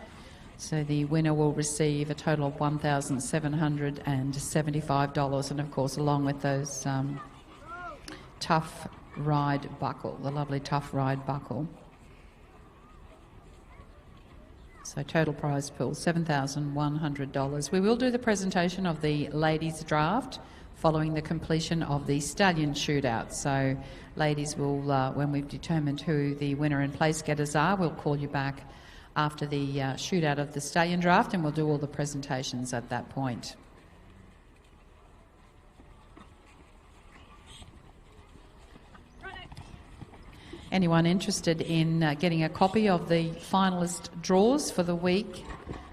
So the winner will receive a total of $1,775, and of course, along with those Tuff Ride buckle, the lovely Tuff Ride buckle. So total prize pool, $7,100. We will do the presentation of the ladies' draft following the completion of the stallion shootout. So ladies will, when we've determined who the winner and place getters are, we'll call you back after the shootout of the stallion draft, and we'll do all the presentations at that point. Anyone interested in getting a copy of the finalist draws for the week,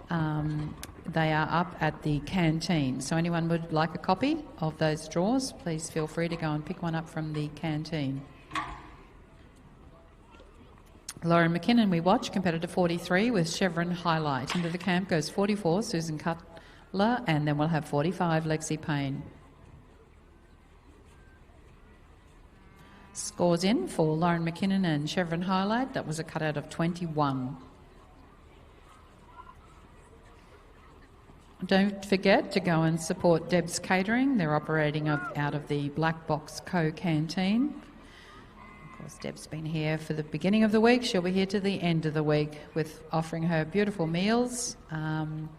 they are up at the canteen. So anyone would like a copy of those draws, please feel free to go and pick one up from the canteen. Lauren McKinnon, we watch, competitor 43 with Chevron Highlight. Into the camp goes 44, Susan Cutler, and then we'll have 45, Lexi Payne. Scores in for Lauren McKinnon and Chevron Highlight. That was a cutout of 21. Don't forget to go and support Deb's Catering. They're operating out of the Black Box Co canteen. Of course, Deb's been here for the beginning of the week. She'll be here to the end of the week with offering her beautiful meals. And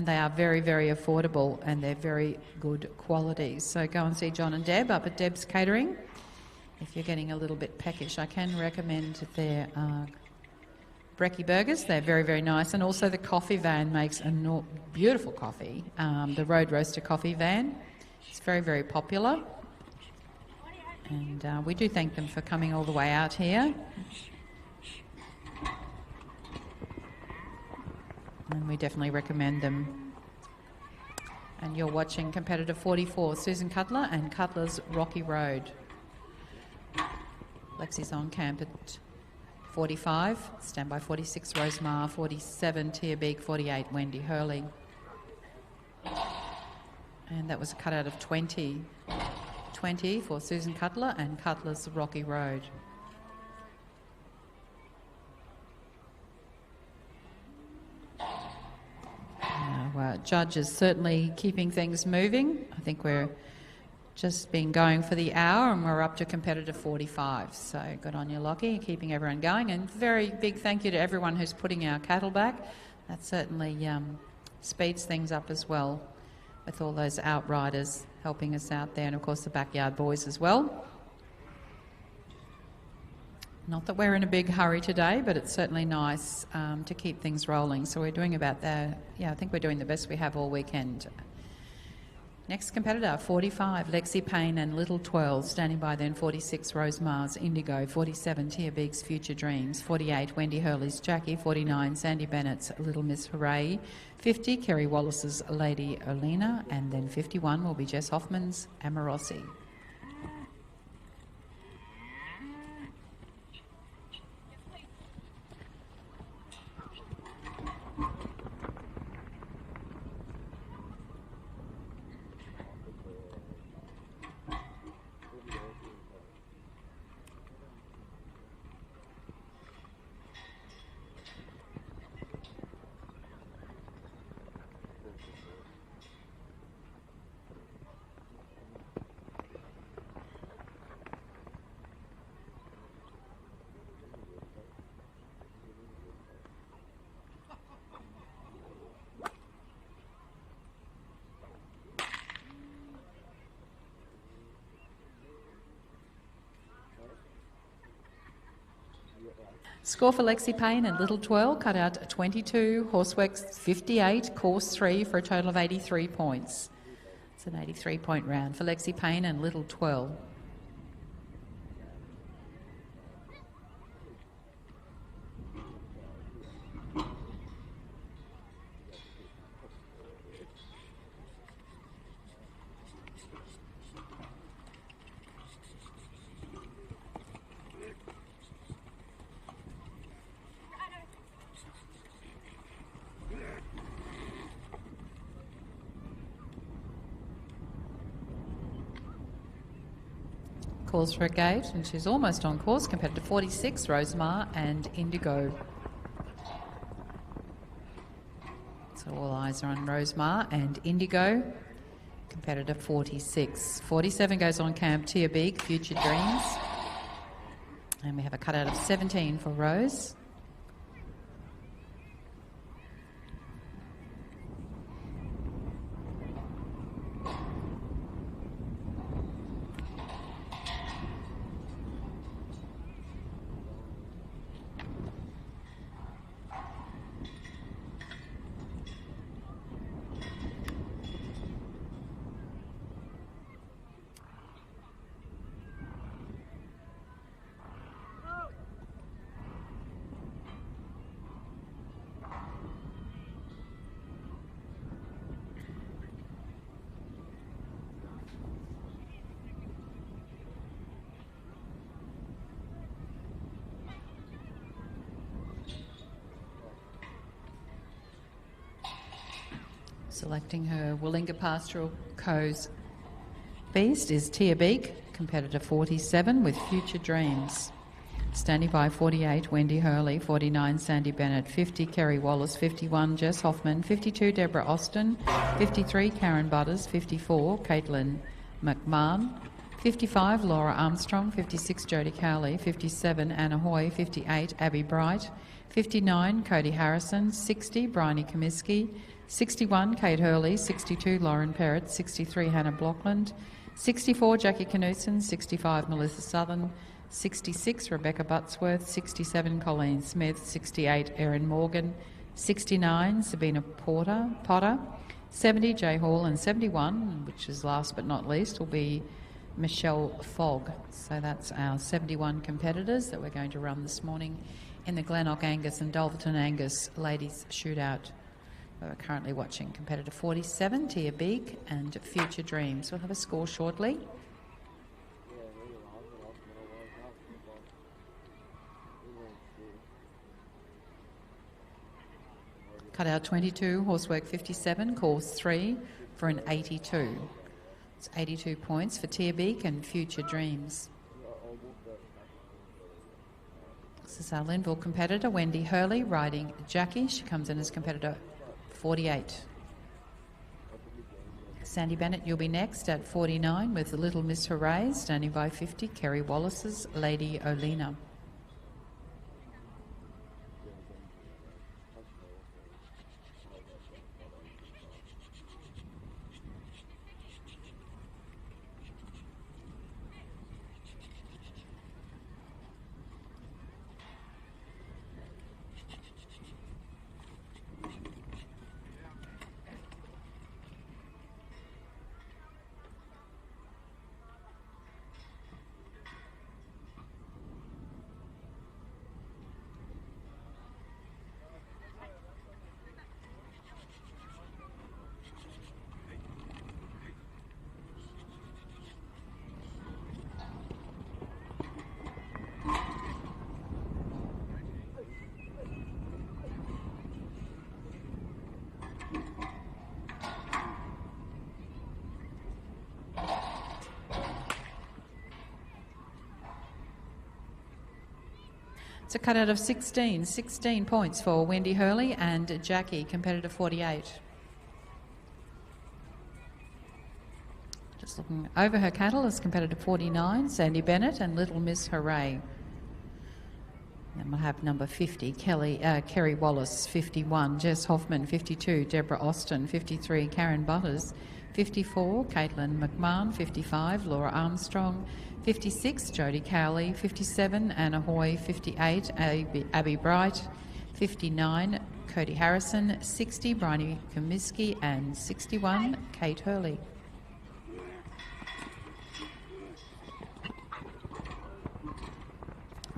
they are very, very affordable and they're very good quality. So go and see John and Deb up at Deb's Catering. If you're getting a little bit peckish, I can recommend their brekkie burgers. They're very, very nice. And also the coffee van makes a beautiful coffee, the Road Roaster coffee van. It's very, very popular. And we do thank them for coming all the way out here. And we definitely recommend them. And you're watching competitor 44, Susan Cutler and Cutler's Rocky Road. Lexi's on camp at 45, standby 46, Rosemar, 47, Tia Beek, 48, Wendy Hurley. And that was a cut out of 20. 20 for Susan Cutler and Cutler's Rocky Road. Judge is certainly keeping things moving. I think we're just been going for the hour and we're up to competitor 45. So good on you, Lockie, keeping everyone going. And very big thank you to everyone who's putting our cattle back. That certainly speeds things up as well, with all those outriders helping us out there, and of course the backyard boys as well. Not that we're in a big hurry today, but it's certainly nice to keep things rolling. So we're doing about that. Yeah, I think we're doing the best we have all weekend. Next competitor, 45, Lexi Payne and Little 12. Standing by then, 46, Rosemars Indigo. 47, Tia Beek's Future Dreams. 48, Wendy Hurley's Jackie. 49, Sandy Bennett's Little Miss Hooray. 50, Kerry Wallace's Lady Olena. And then 51 will be Jess Hoffman's Amorossi. Score for Lexi Payne and Little 12, cut out 22, Horseworks 58, Course 3 for a total of 83 points. It's an 83-point round for Lexi Payne and Little 12. Calls for a gate, and she's almost on course. Competitor 46, Rosemar and Indigo. So all eyes are on Rosemar and Indigo. Competitor 46. 47 goes on camp, Tia Beek, Future Dreams. And we have a cutout of 17 for Rose. Selecting her Willinga Pastoral Co's beast is Tia Beek, competitor 47 with Future Dreams. Standing by 48, Wendy Hurley, 49, Sandy Bennett, 50, Kerry Wallace, 51, Jess Hoffman, 52, Deborah Austin, 53, Karen Butters, 54, Caitlin McMahon, 55, Laura Armstrong, 56, Jodie Cowley, 57, Anna Hoy, 58, Abby Bright, 59, Cody Harrison, 60, Bryony Comiskey, 61, Kate Hurley, 62, Lauren Perrott, 63, Hannah Blockland, 64, Jackie Knudsen, 65, Melissa Southern, 66, Rebecca Buttsworth. 67, Colleen Smith. 68, Erin Morgan. 69, Sabina Potter. 70, Jay Hall. And 71, which is last but not least, will be Michelle Fogg. So that's our 71 competitors that we're going to run this morning in the Glenoch Angus and Dulverton Angus Ladies Shootout. We're currently watching competitor 47, Tia Beek, and Future Dreams. We'll have a score shortly. Cutout 22, horsework 57, course 3 for an 82. It's 82 points for Tia Beek and Future Dreams. This is our Linville competitor, Wendy Hurley, riding Jackie. She comes in as competitor 48. Sandy Bennett, you'll be next at 49 with Little Miss Hooray, standing by 50, Kerry Wallace's Lady Olena. It's a cutout of 16 points for Wendy Hurley and Jackie, competitor 48. Just looking over her cattle is competitor 49, Sandy Bennett, and Little Miss Hooray. Then we'll have number 50, Kerry Wallace, 51, Jess Hoffman, 52, Deborah Austin, 53, Karen Butters, 54, Caitlin McMahon, 55, Laura Armstrong, 56, Jodie Cowley, 57, Anna Hoy, 58, Abby Bright, 59, Cody Harrison, 60, Bryony Comiskey, and 61, Kate Hurley.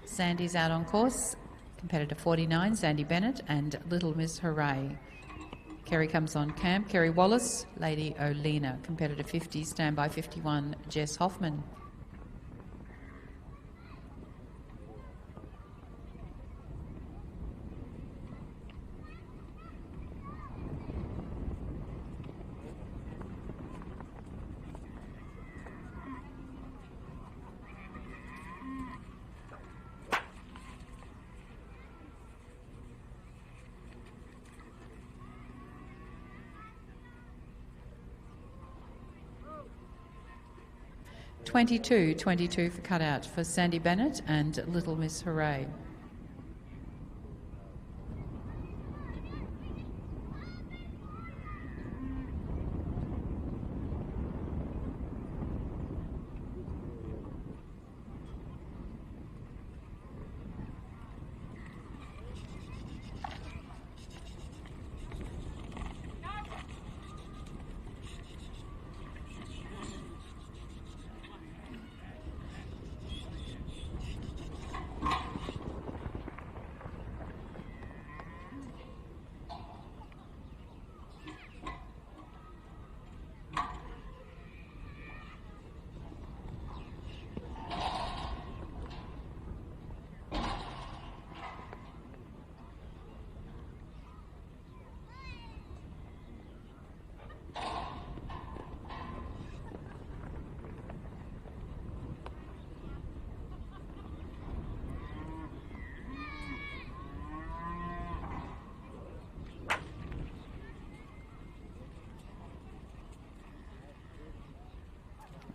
Sandy's out on course, competitor 49, Sandy Bennett, and Little Miss Hooray. Kerry comes on camp, Kerry Wallace, Lady Olena, competitor 50, standby 51, Jess Hoffman. $22 for cutout for Sandy Bennett and Little Miss Hooray.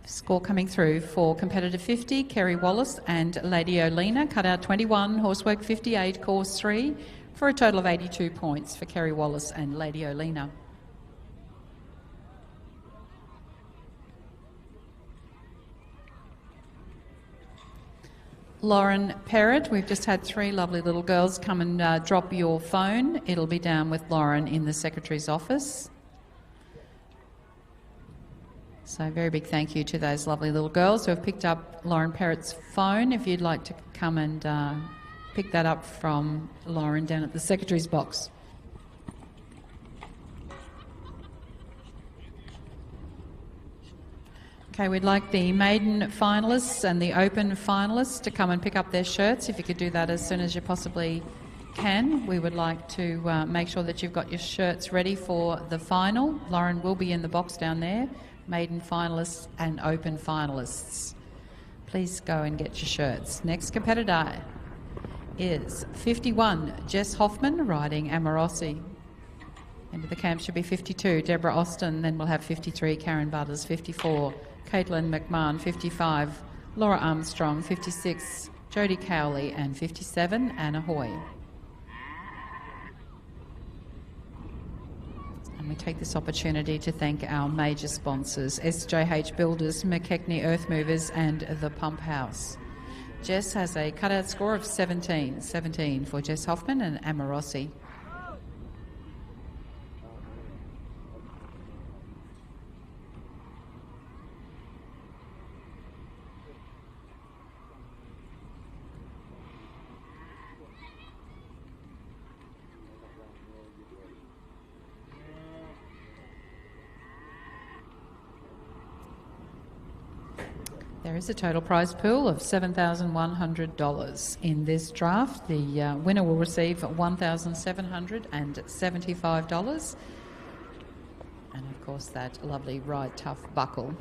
Score coming through for competitor 50, Kerry Wallace and Lady Olena, cutout 21, horsework 58, course 3, for a total of 82 points for Kerry Wallace and Lady Olena. Lauren Perrott. We've just had 3 lovely little girls come and drop your phone. It'll be down with Lauren in the Secretary's office. So a very big thank you to those lovely little girls who have picked up Lauren Perrott's phone. If you'd like to come and pick that up from Lauren down at the Secretary's box. Okay, we'd like the maiden finalists and the open finalists to come and pick up their shirts. If you could do that as soon as you possibly can. We would like to make sure that you've got your shirts ready for the final. Lauren will be in the box down there. Maiden finalists and open finalists. Please go and get your shirts. Next competitor is 51, Jess Hoffman, riding Amorossi. Into the camp should be 52, Deborah Austin. Then we'll have 53, Karen Butters, 54, Caitlin McMahon, 55, Laura Armstrong, 56, Jodie Cowley, and 57, Anna Hoy. And we take this opportunity to thank our major sponsors, SJH Builders, McKechnie Earth Movers, and The Pump House. Jess has a cutout score of 17 for Jess Hoffman and Amorossi. There is a total prize pool of $7,100 in this draft. The winner will receive $1,775 and of course that lovely Ride Tuff buckle.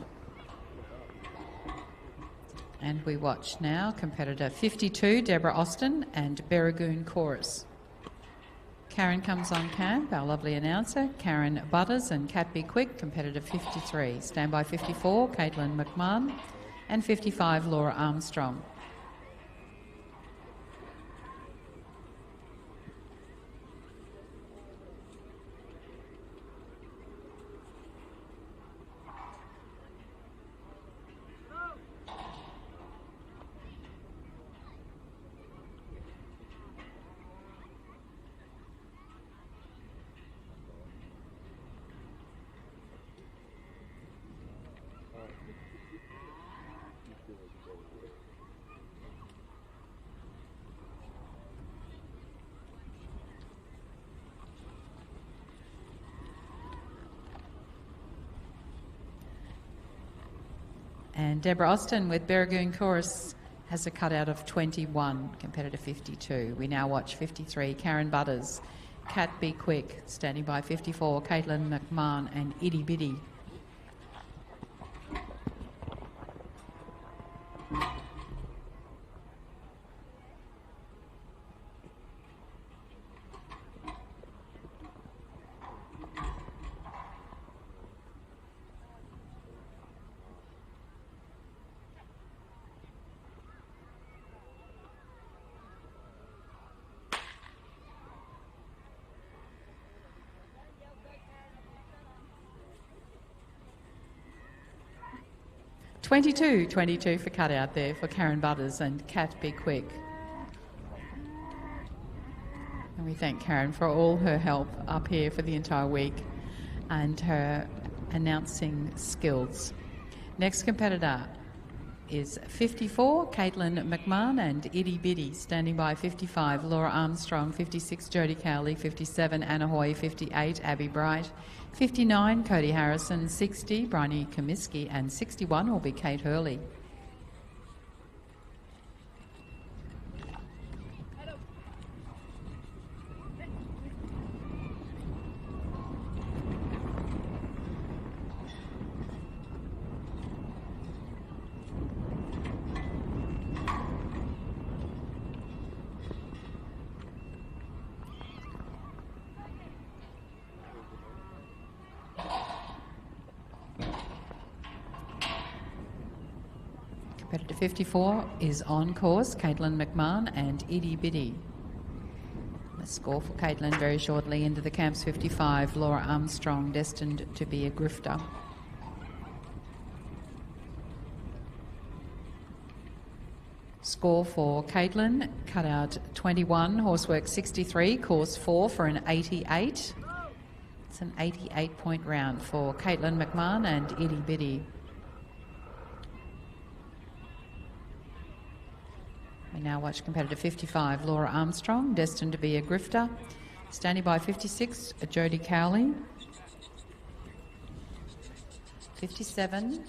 And we watch now competitor 52, Deborah Austin, and Berragoon Chorus. Karen comes on camp, our lovely announcer, Karen Butters, and Cat Be Quick, competitor 53. Standby 54, Caitlin McMahon, and 55, Laura Armstrong. And Deborah Austin with Berragoon Chorus has a cutout of 21, competitor 52. We now watch 53, Karen Butters, Cat Be Quick, standing by 54, Caitlin McMahon, and Itty Bitty. $22 for cutout there for Karen Butters and Cat Be Quick. And we thank Karen for all her help up here for the entire week and her announcing skills. Next competitor is 54, Caitlin McMahon, and Itty Bitty, standing by 55, Laura Armstrong, 56, Jodie Cowley, 57, Anna Hoy, 58, Abby Bright, 59, Cody Harrison, 60, Bryony Comiskey, and 61 will be Kate Hurley. Competitor 54 is on course, Caitlin McMahon and Itty Bitty. A score for Caitlin very shortly into the camps 55, Laura Armstrong, destined to be a grifter. score for Caitlin, cutout 21, horsework 63, course 4 for an 88. It's an 88-point round for Caitlin McMahon and Itty Bitty. We now watch competitor 55, Laura Armstrong, destined to be a grifter. Standing by 56, Jodie Cowley. 57,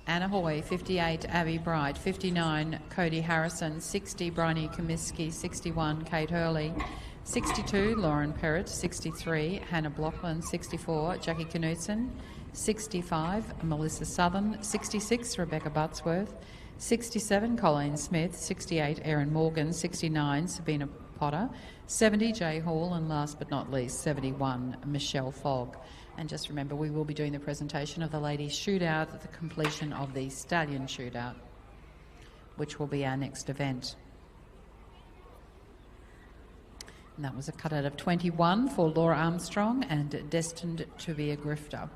Anna Hoy. 58, Abby Bright. 59, Cody Harrison. 60, Bryony Comiskey. 61, Kate Hurley. 62, Lauren Perrott. 63, Hannah Blockland. 64, Jackie Knutson. 65, Melissa Southern. 66, Rebecca Buttsworth. 67, Colleen Smith. 68, Erin Morgan. 69, Sabina Potter. 70, Jay Hall. And last but not least, 71, Michelle Fogg. And just remember, we will be doing the presentation of the ladies' shootout at the completion of the stallion shootout, which will be our next event. And that was a cutout of 21 for Laura Armstrong and destined to be a grifter.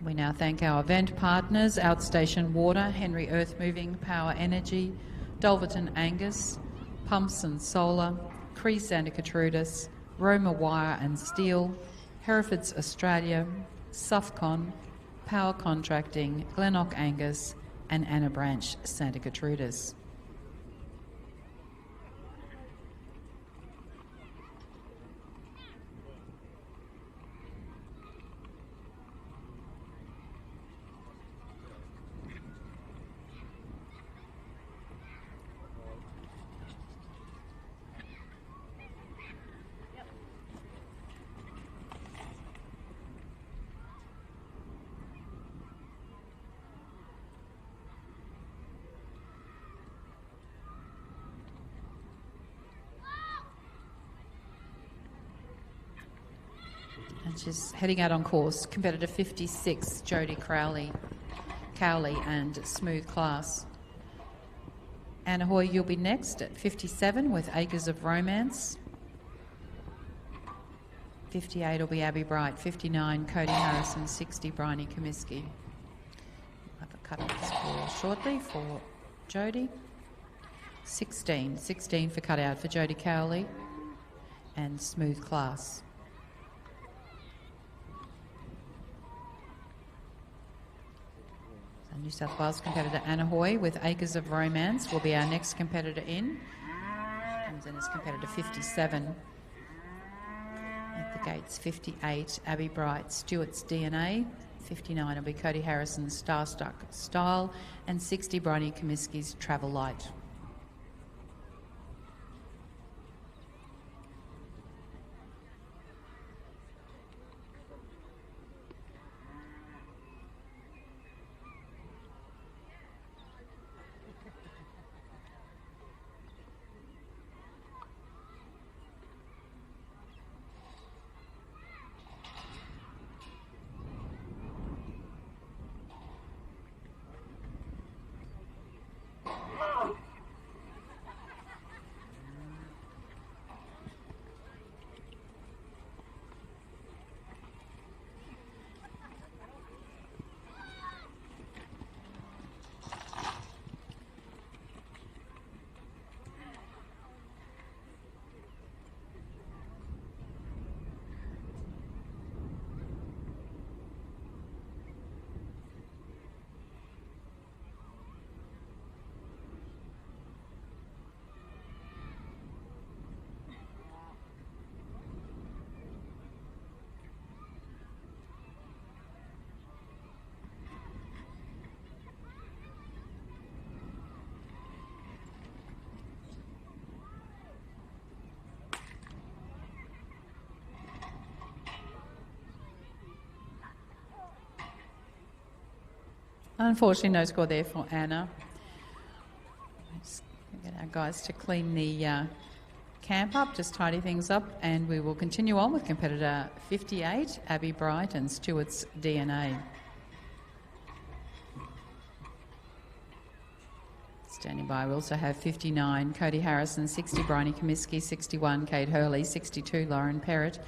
We now thank our event partners: Outstation Water, Henry Earth Moving, Power Energy, Dulverton Angus, Pumps and Solar, Cree Santa Catrudis, Roma Wire and Steel, Herefords Australia, Sufcon, Power Contracting, Glenoch Angus and Anna Branch Santa Catrudis. And she's heading out on course. Competitor 56, Jodie Cowley and Smooth Class. Anna Hoy, you'll be next at 57 with Acres of Romance. 58 will be Abby Bright. 59, Cody Harrison. 60, Bryony Comiskey. We'll have a cut-off score shortly for Jodie. 16 for cut-out for Jodie Cowley and Smooth Class. New South Wales competitor Anna Hoy with Acres of Romance will be our next competitor in. Comes in as competitor 57. At the gates, 58, Abby Bright, Stewart's DNA. 59 will be Cody Harrison's Starstruck Style. And 60, Bryony Comiskey's Travel Light. Unfortunately, no score there for Anna. Let's get our guys to clean the camp up, just tidy things up, and we will continue on with competitor 58, Abby Bright and Stewart's DNA. Standing by, we also have 59, Cody Harrison. 60, Bryony Comiskey. 61, Kate Hurley. 62, Lauren Perrott.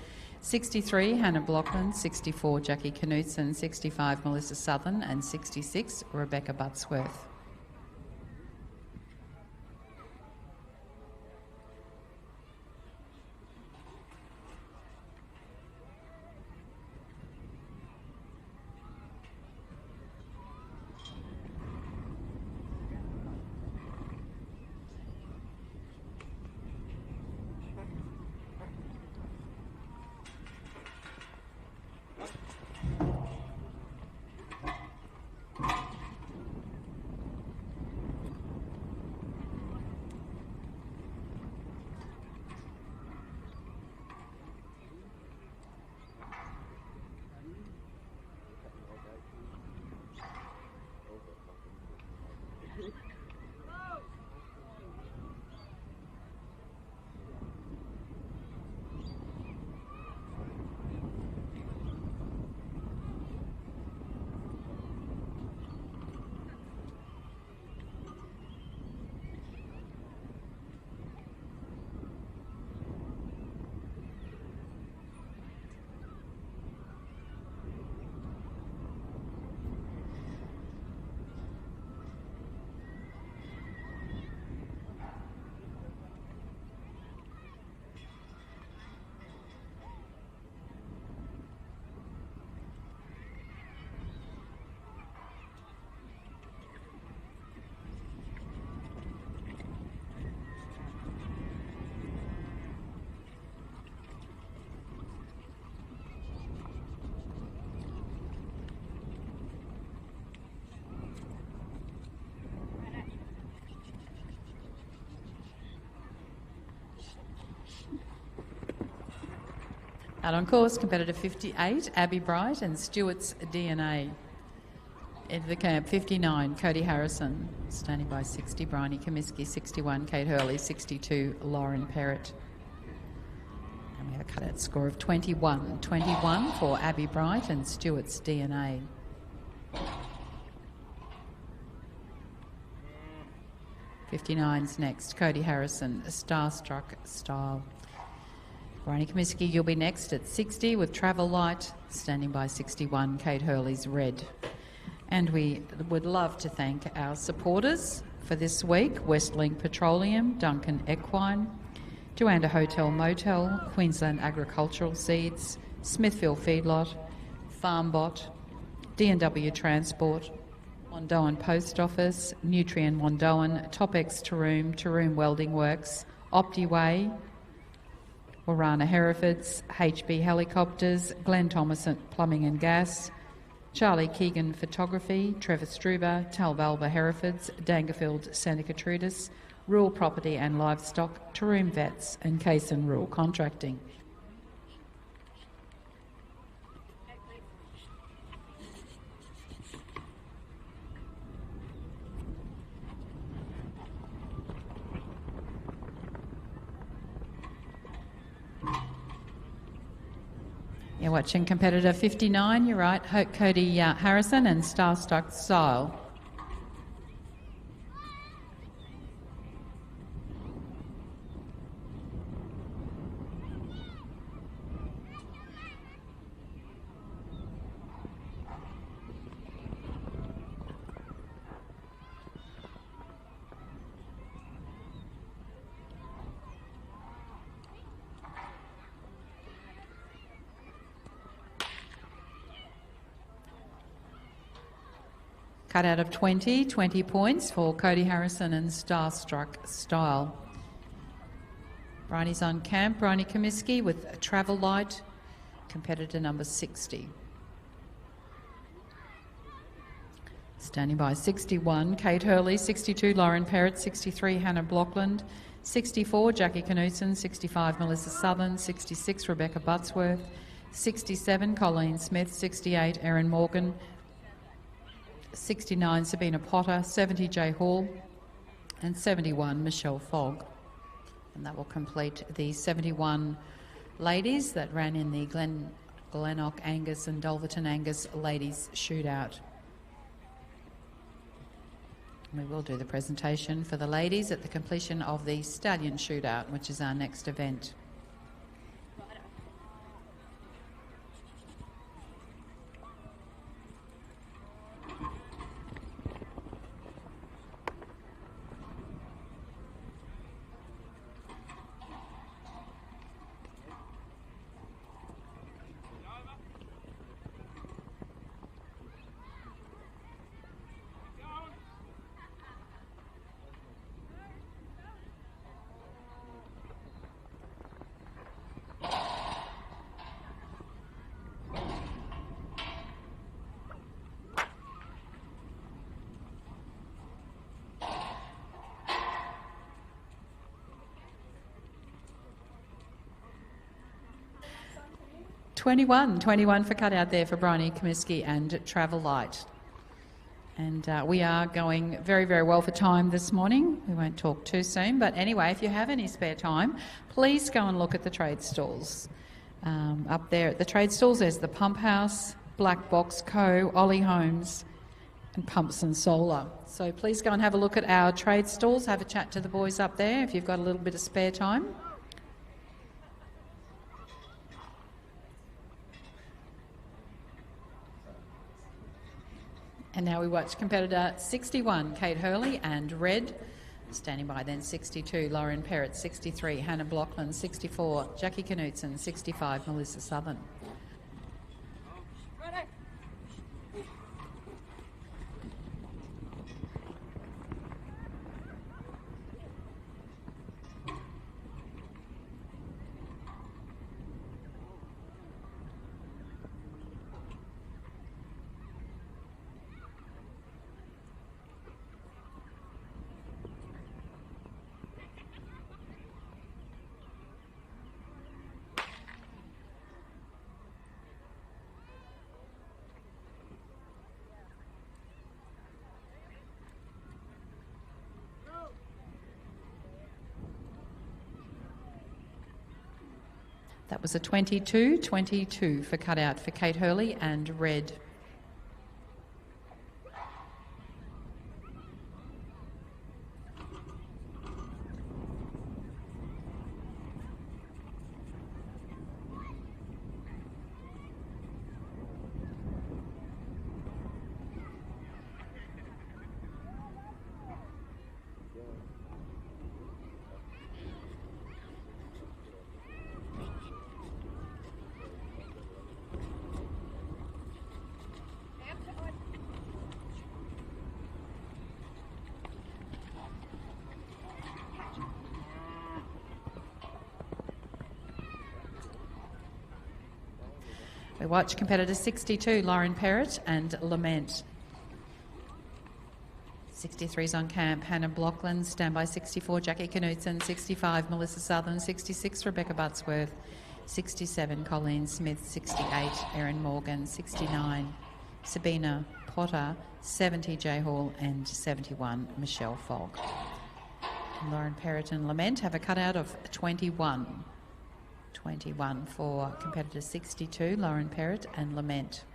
63, Hannah Blockman. 64, Jackie Knudsen. 65, Melissa Southern. And 66, Rebecca Buttsworth. Out on course, competitor 58, Abby Bright and Stewart's DNA. Into the camp, 59, Cody Harrison. Standing by 60, Bryony Comiskey. 61, Kate Hurley. 62, Lauren Perrott. And we have a cutout score of 21. 21 for Abby Bright and Stewart's DNA. '59's next, Cody Harrison, Starstruck Style. Bryony Comiskey, you'll be next at 60 with Travel Light. Standing by 61, Kate Hurley's Red. And we would love to thank our supporters for this week: Westlink Petroleum, Duncan Equine, Juandah Hotel Motel, Queensland Agricultural Seeds, Smithfield Feedlot, Farmbot, D&W Transport, Wandoan Post Office, Nutrien Wandoan, Topex Taroom, Taroom Welding Works, Optiway, Warana Herefords, HB Helicopters, Glenn Thomason Plumbing and Gas, Charlie Keegan Photography, Trevor Struber, Talvalva Herefords, Dangerfield Seneca Trudis, Rural Property and Livestock, Taroom Vets and Kaysen Rural Contracting. You're watching competitor 59, you're right, Cody Harrison and Starstruck Style. Cut out of 20, 20 points for Cody Harrison and Starstruck Style. Bryony's on camp, Bryony Comiskey with Travel Light, competitor number 60. Standing by 61, Kate Hurley. 62, Lauren Perrott. 63, Hannah Blockland. 64, Jackie Knudsen. 65, Melissa Southern. 66, Rebecca Buttsworth. 67, Colleen Smith. 68, Erin Morgan. 69, Sabina Potter. 70, Jay Hall. And 71, Michelle Fogg. And that will complete the 71 ladies that ran in the Glenoch Angus and Dulverton Angus ladies shootout. We will do the presentation for the ladies at the completion of the stallion shootout, which is our next event. 21 for cutout there for Bryony Comiskey and Travel Light. And we are going very, very well for time this morning. We won't talk too soon. But anyway, if you have any spare time, please go and look at the trade stalls. Up there at the trade stalls, there's the Pump House, Black Box Co, Ollie Homes and Pumps and Solar. So please go and have a look at our trade stalls. Have a chat to the boys up there if you've got a little bit of spare time. And now we watch competitor 61, Kate Hurley and Red. Standing by then 62, Lauren Perrott, 63, Hannah Blockland, 64, Jackie Knutson, 65, Melissa Southern. That was a 22-22 for cutout for Kate Hurley and Red. We watch competitor 62, Lauren Perrott and Lament. 63's on camp, Hannah Blockland. Standby 64, Jackie Knutson. 65, Melissa Southern. 66, Rebecca Buttsworth. 67, Colleen Smith. 68, Erin Morgan. 69, Sabina Potter. 70, Jay Hall. And 71, Michelle Fogg. And Lauren Perrott and Lament have a cutout of 21. 21 for competitor 62, Lauren Perrott and Lament.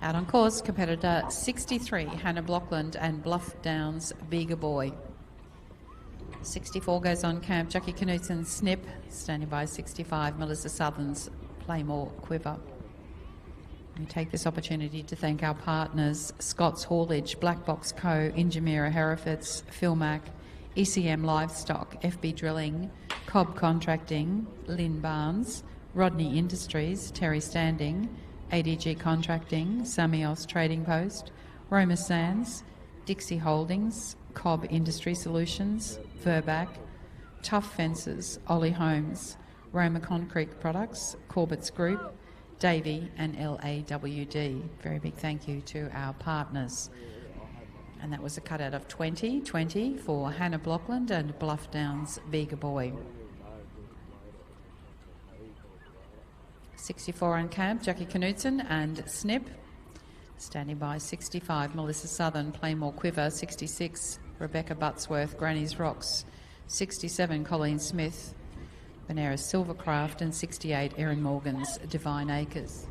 Out on course, competitor 63, Hannah Blockland and Bluff Downs Bega Boy. 64 goes on camp, Jackie Knutson Snip. Standing by 65, Melissa Southern's Playmore Quiver. We take this opportunity to thank our partners, Scott's Haulage, Black Box Co, Injamira Herefords, Philmac, ECM Livestock, FB Drilling, Cobb Contracting, Lynn Barnes, Rodney Industries, Terry Standing, ADG Contracting, Samios Trading Post, Roma Sands, Dixie Holdings, Cobb Industry Solutions, Verbac, Tuff Fences, Ollie Homes, Roma Concrete Products, Corbett's Group, Davey and LAWD. Very big thank you to our partners. And that was a cutout of 20 for Hannah Blockland and Bluff Downs Bega Boy. 64 on camp, Jackie Knutson and Snip. Standing by 65, Melissa Southern, Playmore Quiver. 66, Rebecca Buttsworth, Granny's Rocks. 67, Colleen Smith, Benares Silvercraft. And 68, Erin Morgan's Divine Acres.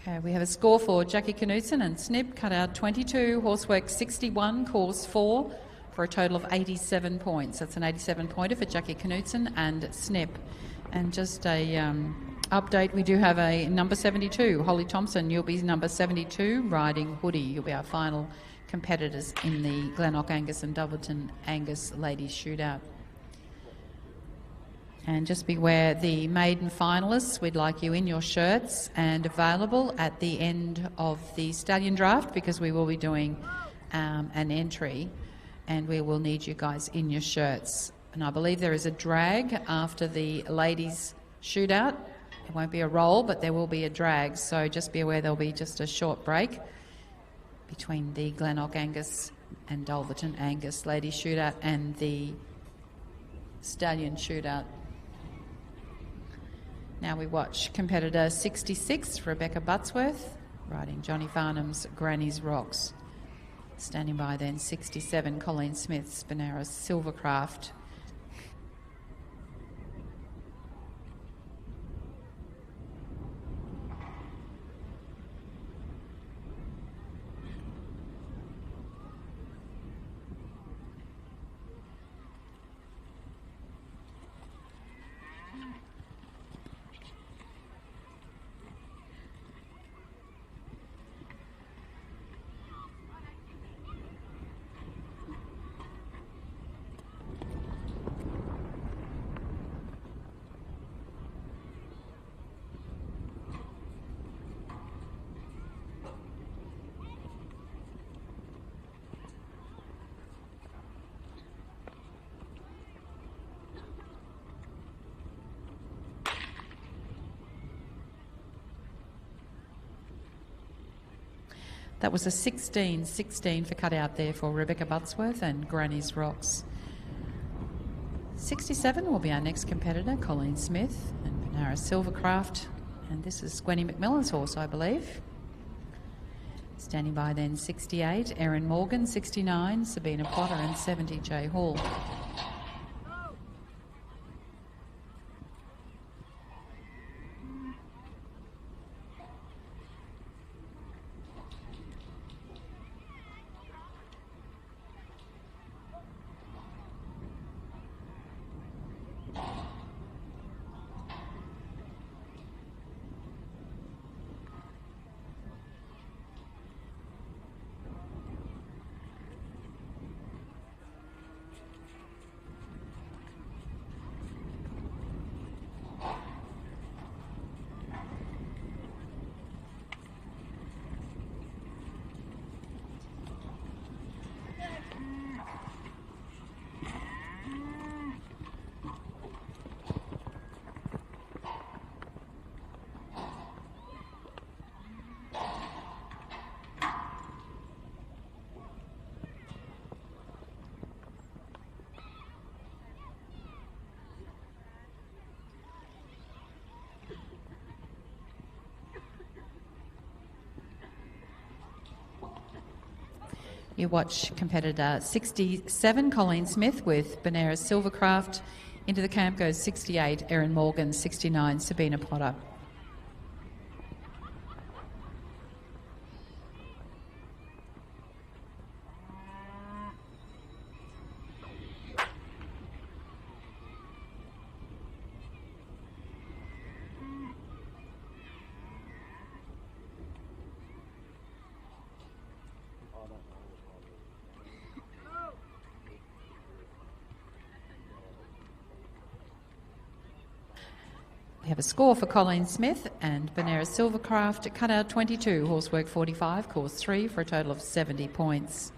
Okay, we have a score for Jackie Knudsen and Snip, cut out 22, horsework 61, course 4, for a total of 87 points. That's an 87-pointer for Jackie Knudsen and Snip. And just a update, we do have a number 72, Holly Thompson. You'll be number 72, riding Hoodie. You'll be our final competitors in the Glenoch Angus and Dulverton Angus Ladies Shootout. And just beware, the maiden finalists, we'd like you in your shirts and available at the end of the stallion draft, because we will be doing an entry and we will need you guys in your shirts. And I believe there is a drag after the ladies shootout. It won't be a roll, but there will be a drag. So just be aware there'll be just a short break between the Glenoch Angus and Dulverton Angus ladies shootout and the stallion shootout. Now we watch competitor 66, Rebecca Buttsworth, riding Johnny Farnham's Granny's Rocks. Standing by then 67, Colleen Smith's Benares Silvercraft. That was a 16 for cutout there for Rebecca Buttsworth and Granny's Rocks. 67 will be our next competitor, Colleen Smith and Benares Silvercraft. And this is Gwenny McMillan's horse, I believe. Standing by then 68, Erin Morgan, 69, Sabina Potter and 70, Jay Hall. You watch competitor 67, Colleen Smith with Benares Silvercraft. Into the camp goes 68, Erin Morgan, 69, Sabina Potter. We have a score for Colleen Smith and Benares Silvercraft, cut out 22, horsework 45, course 3, for a total of 70 points.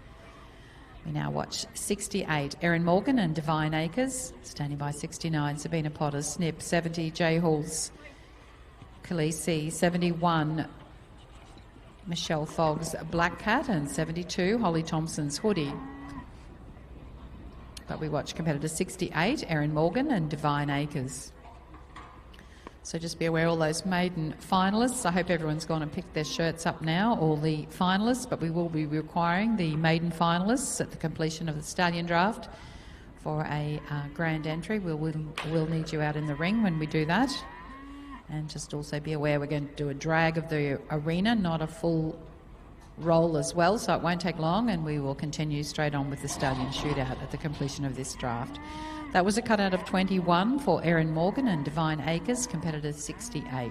We now watch 68, Erin Morgan and Divine Acres. Standing by 69, Sabina Potter's Snip. 70, Jay Hall's Khaleesi. 71, Michelle Fogg's Black Cat. And 72, Holly Thompson's Hoodie. But we watch competitor 68, Erin Morgan and Divine Acres. So just be aware, all those maiden finalists, I hope everyone's gone and picked their shirts up now, all the finalists, but we will be requiring the maiden finalists at the completion of the stallion draft for a grand entry. We'll need you out in the ring when we do that. And just also be aware we're going to do a drag of the arena, not a full roll as well, so it won't take long, and we will continue straight on with the stallion shootout at the completion of this draft. That was a cutout of 21 for Erin Morgan and Divine Acres, competitor 68.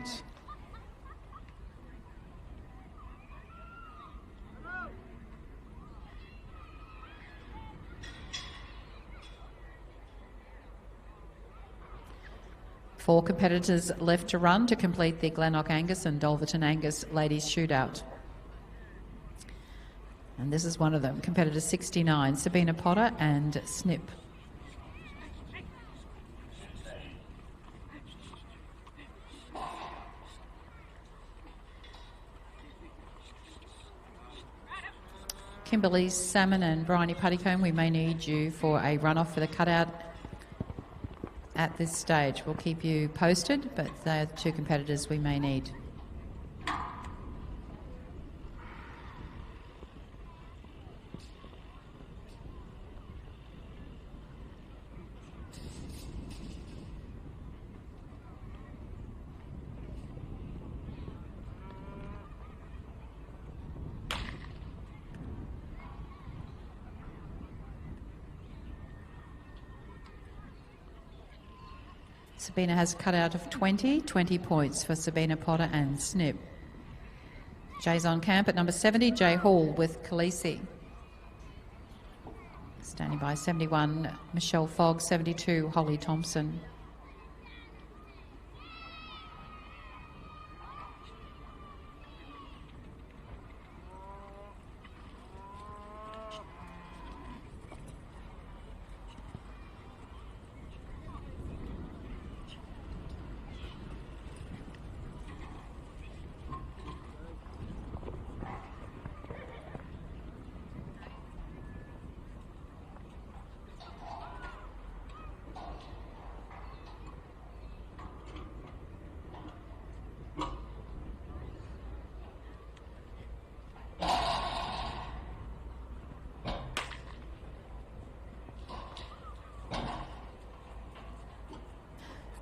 Four competitors left to run to complete the Glenoch Angus and Dulverton Angus ladies shootout. And this is one of them, competitor 69, Sabina Potter and Snip. Kimberly Salmon and Bryony Puttycombe, we may need you for a run-off for the cutout at this stage. We'll keep you posted, but they're the two competitors we may need. Sabina has a cutout of 20 points for Sabina Potter and Snip. Jay's on camp at number 70, Jay Hall with Khaleesi. Standing by 71, Michelle Fogg, 72, Holly Thompson.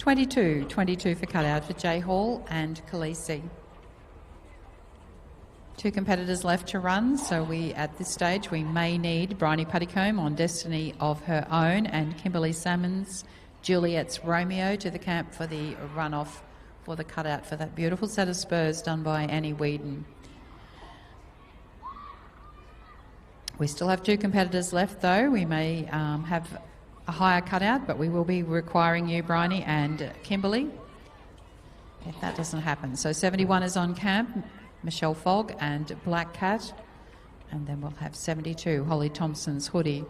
Twenty-two for cutout for Jay Hall and Khaleesi. Two competitors left to run, so at this stage we may need Bryony Puttycombe on Destiny of Her Own and Kimberly Salmon's Juliet's Romeo to the camp for the run-off for the cutout for that beautiful set of spurs done by Annie Whedon. We still have two competitors left though. We may have a higher cutout, but we will be requiring you, Bryony and Kimberly, if that doesn't happen. So 71 is on camp, Michelle Fogg and Black Cat, and then we'll have 72, Holly Thompson's Hoodie.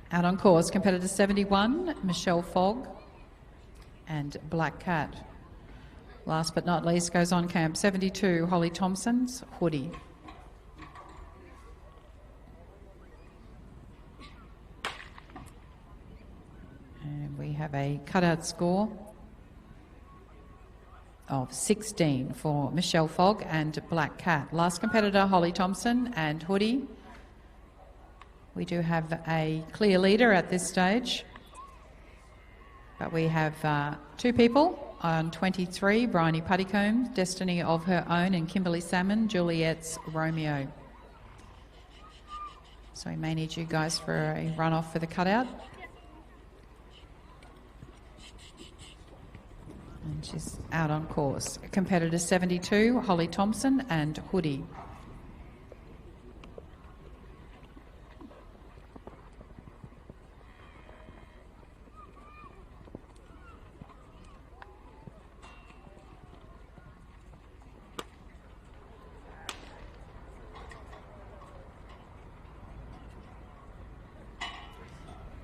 Out on course, competitor 71, Michelle Fogg and Black Cat. Last but not least goes on camp 72, Holly Thompson's Hoodie. And we have a cutout score of 16 for Michelle Fogg and Black Cat. Last competitor, Holly Thompson and Hoodie. We do have a clear leader at this stage, but we have two people on 23, Bryony Puttycombe, Destiny of Her Own, and Kimberly Salmon, Juliet's Romeo. So we may need you guys for a run-off for the cutout. She's out on course. Competitor 72, Holly Thompson and Hoodie.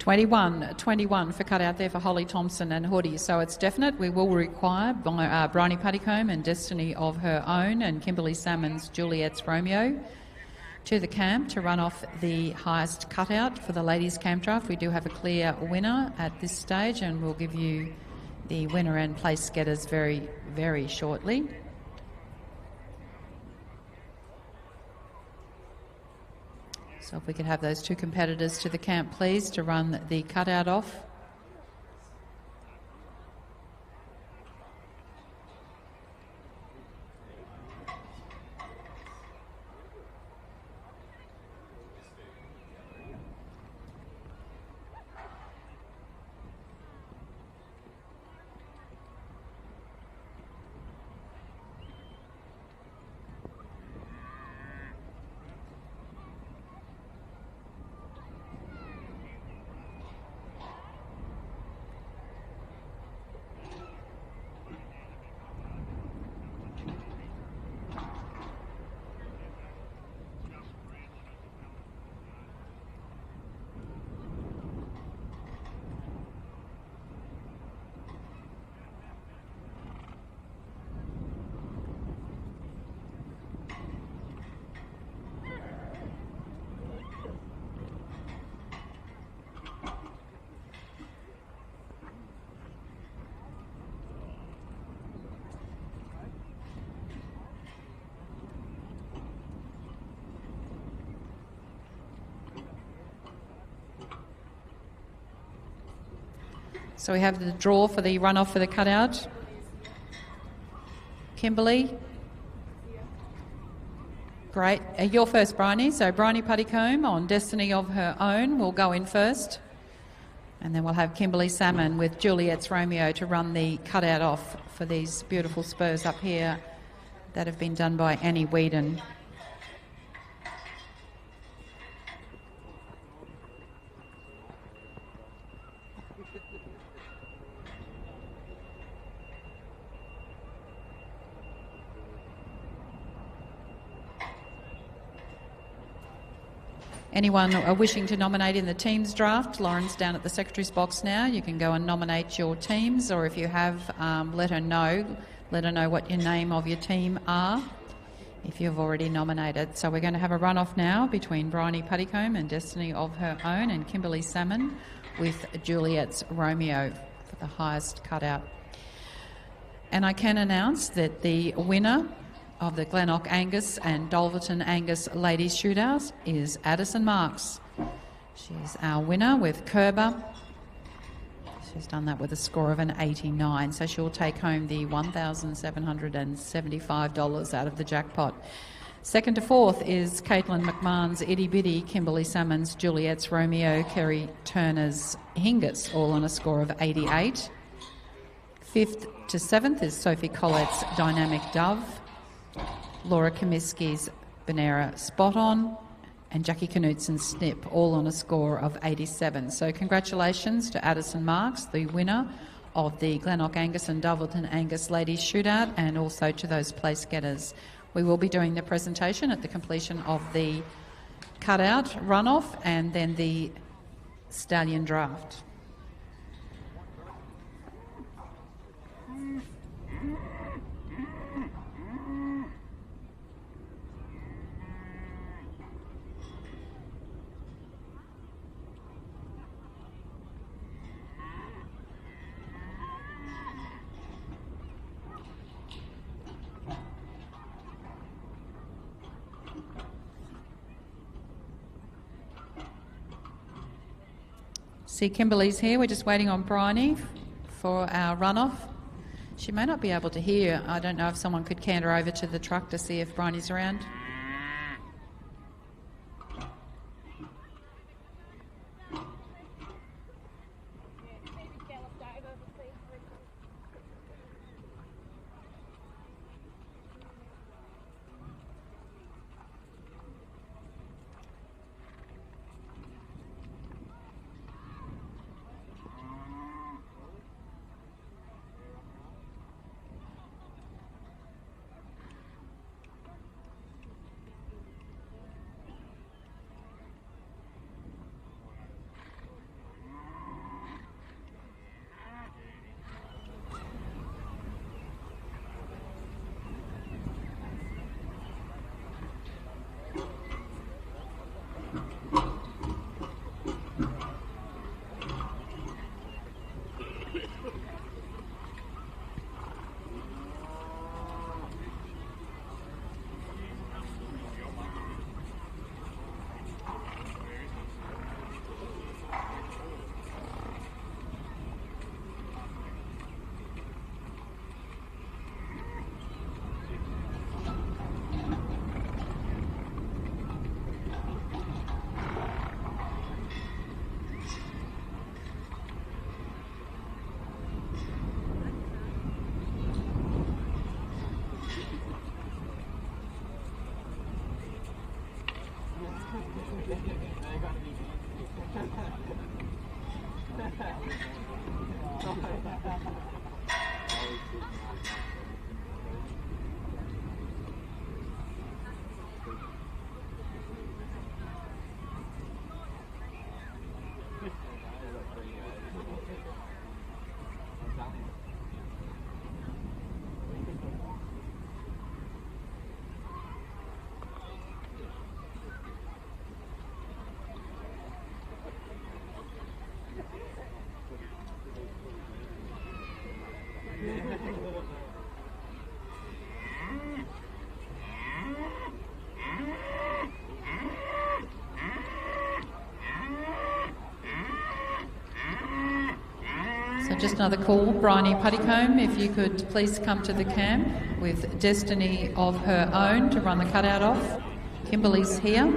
$21 for cut out there for Holly Thompson and Hoodie. So it's definite. We will require Bryony Puttycombe and Destiny of Her Own and Kimberly Salmon's Juliet's Romeo to the camp to run off the highest cutout for the ladies' camp draft. We do have a clear winner at this stage, and we'll give you the winner and place getters very, very shortly. So if we could have those two competitors to the camp, please, to run the cutout off. So we have the draw for the run-off for the cutout. Kimberly. Great. You're first, Bryony. So Bryony Puttycombe on Destiny of Her Own will go in first. And then we'll have Kimberly Salmon with Juliet's Romeo to run the cutout off for these beautiful spurs up here that have been done by Annie Whedon. Anyone wishing to nominate in the teams draft, Lauren's down at the secretary's box now. You can go and nominate your teams, or if you have, let her know what your name of your team are if you've already nominated. So we're going to have a run-off now between Bryony Puttycombe and Destiny of Her Own and Kimberly Salmon with Juliet's Romeo for the highest cutout. And I can announce that the winner of the Glenoch Angus and Dulverton Angus ladies shootout is Addison Marks. She's our winner with Kerber. She's done that with a score of an 89, so she'll take home the $1,775 out of the jackpot. Second to fourth is Caitlin McMahon's Itty Bitty, Kimberly Salmon's Juliet's Romeo, Kerry Turner's Hingis, all on a score of 88. Fifth to seventh is Sophie Collette's Dynamic Dove, Laura Comiskey's Bonera Spot On, and Jackie Knutson's Snip, all on a score of 87. So congratulations to Addison Marks, the winner of the Glenoch Angus and Dulverton Angus ladies shootout, and also to those place getters. We will be doing the presentation at the completion of the cutout runoff and then the stallion draft. See, Kimberly's here. We're just waiting on Bryony for our runoff. She may not be able to hear. I don't know if someone could canter over to the truck to see if Bryony's around. just another call. Bryony Puttycombe, if you could please come to the camp with Destiny of Her Own to run the cutout off. Kimberly's here.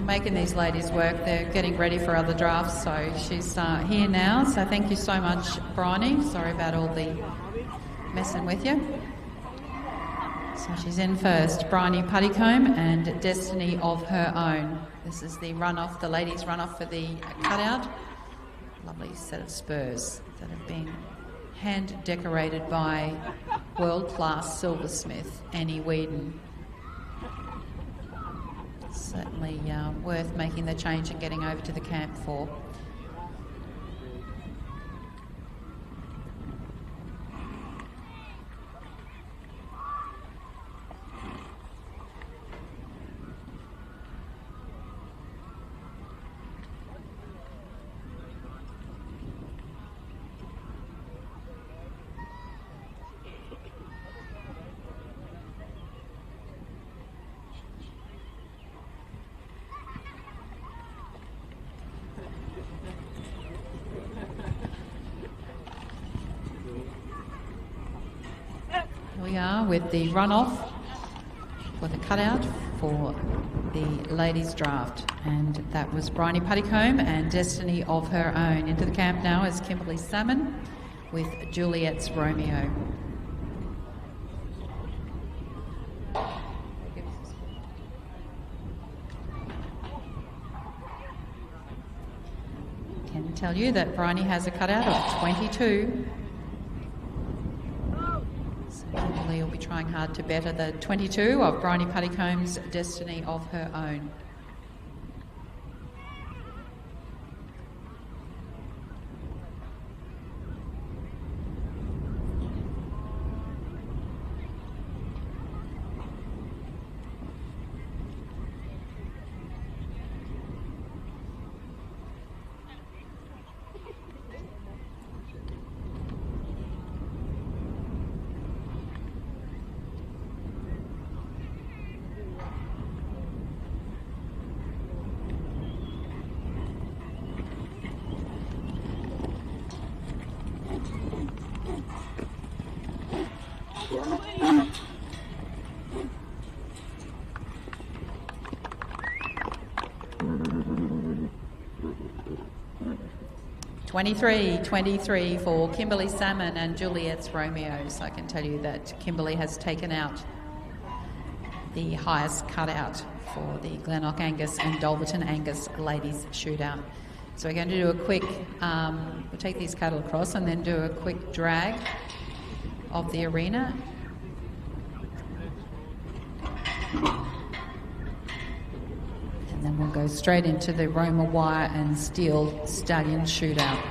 Making these ladies work. They're getting ready for other drafts, so she's here now. So thank you so much, Bryony. Sorry about all the messing with you. So she's in first, Bryony Puttycombe and Destiny of Her Own. This is the runoff, the ladies' runoff for the cutout. Lovely set of spurs that have been hand decorated by world-class silversmith Annie Whedon. Certainly worth making the change and getting over to the camp for. We are with the runoff for the cutout for the ladies' draft, and that was Bryony Puttycombe and Destiny of Her Own. Into the camp now is Kimberly Salmon with Juliet's Romeo. Can tell you that Bryony has a cutout of 22. Kimberly will be trying hard to better the 22 of Bryony Puttycombe's Destiny of Her Own. Twenty-three for Kimberly Salmon and Juliet's Romeo. So I can tell you that Kimberly has taken out the highest cutout for the Glenoch Angus and Dulverton Angus ladies shootout. So we're going to do a quick, we'll take these cattle across and then do a quick drag of the arena. And then we'll go straight into the Roma wire and steel stallion shootout.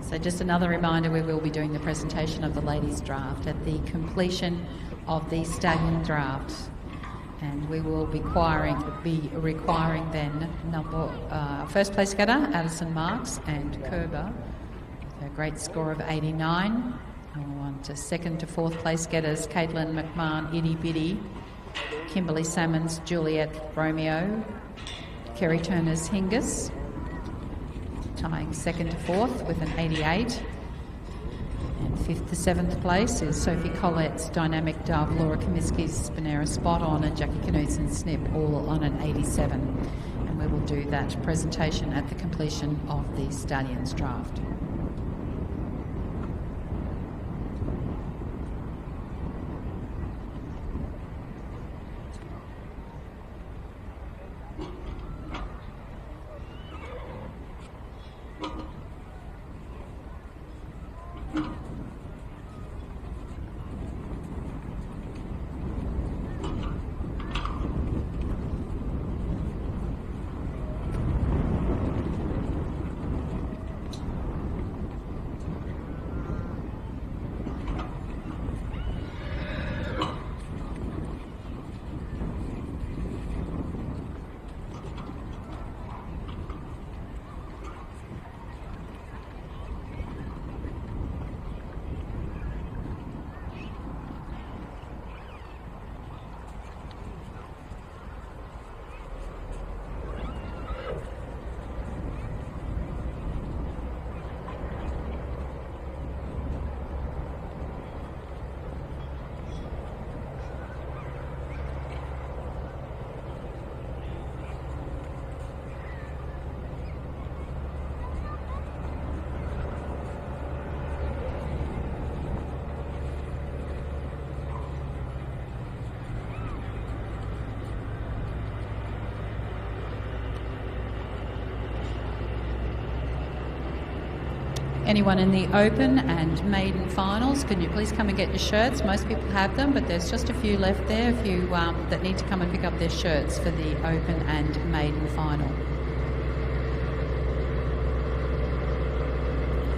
So just another reminder, we will be doing the presentation of the ladies' draft at the completion of the stallion draft. And we will be requiring then first place getter Addison Marks and Kerber a great score of 89. On to second to fourth place getters Caitlin McMahon, Itty Bitty, Kimberly Salmons, Juliet Romeo, Kerry Turner's Hingus, tying second to fourth with an 88. And fifth to seventh place is Sophie Collette's Dynamic Dove, Laura Comiskey's Spinera Spot On, and Jackie Knutson's Snip, all on an 87. And we will do that presentation at the completion of the Stallions draft. Anyone in the open and maiden finals, can you please come and get your shirts? Most people have them, but there's just a few left there, a few that need to come and pick up their shirts for the open and maiden final.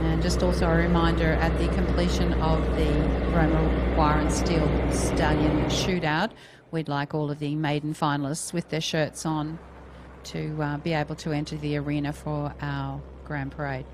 And just also a reminder, at the completion of the Roma Wire and Steel Stallion Shootout, we'd like all of the maiden finalists with their shirts on to be able to enter the arena for our Grand Parade.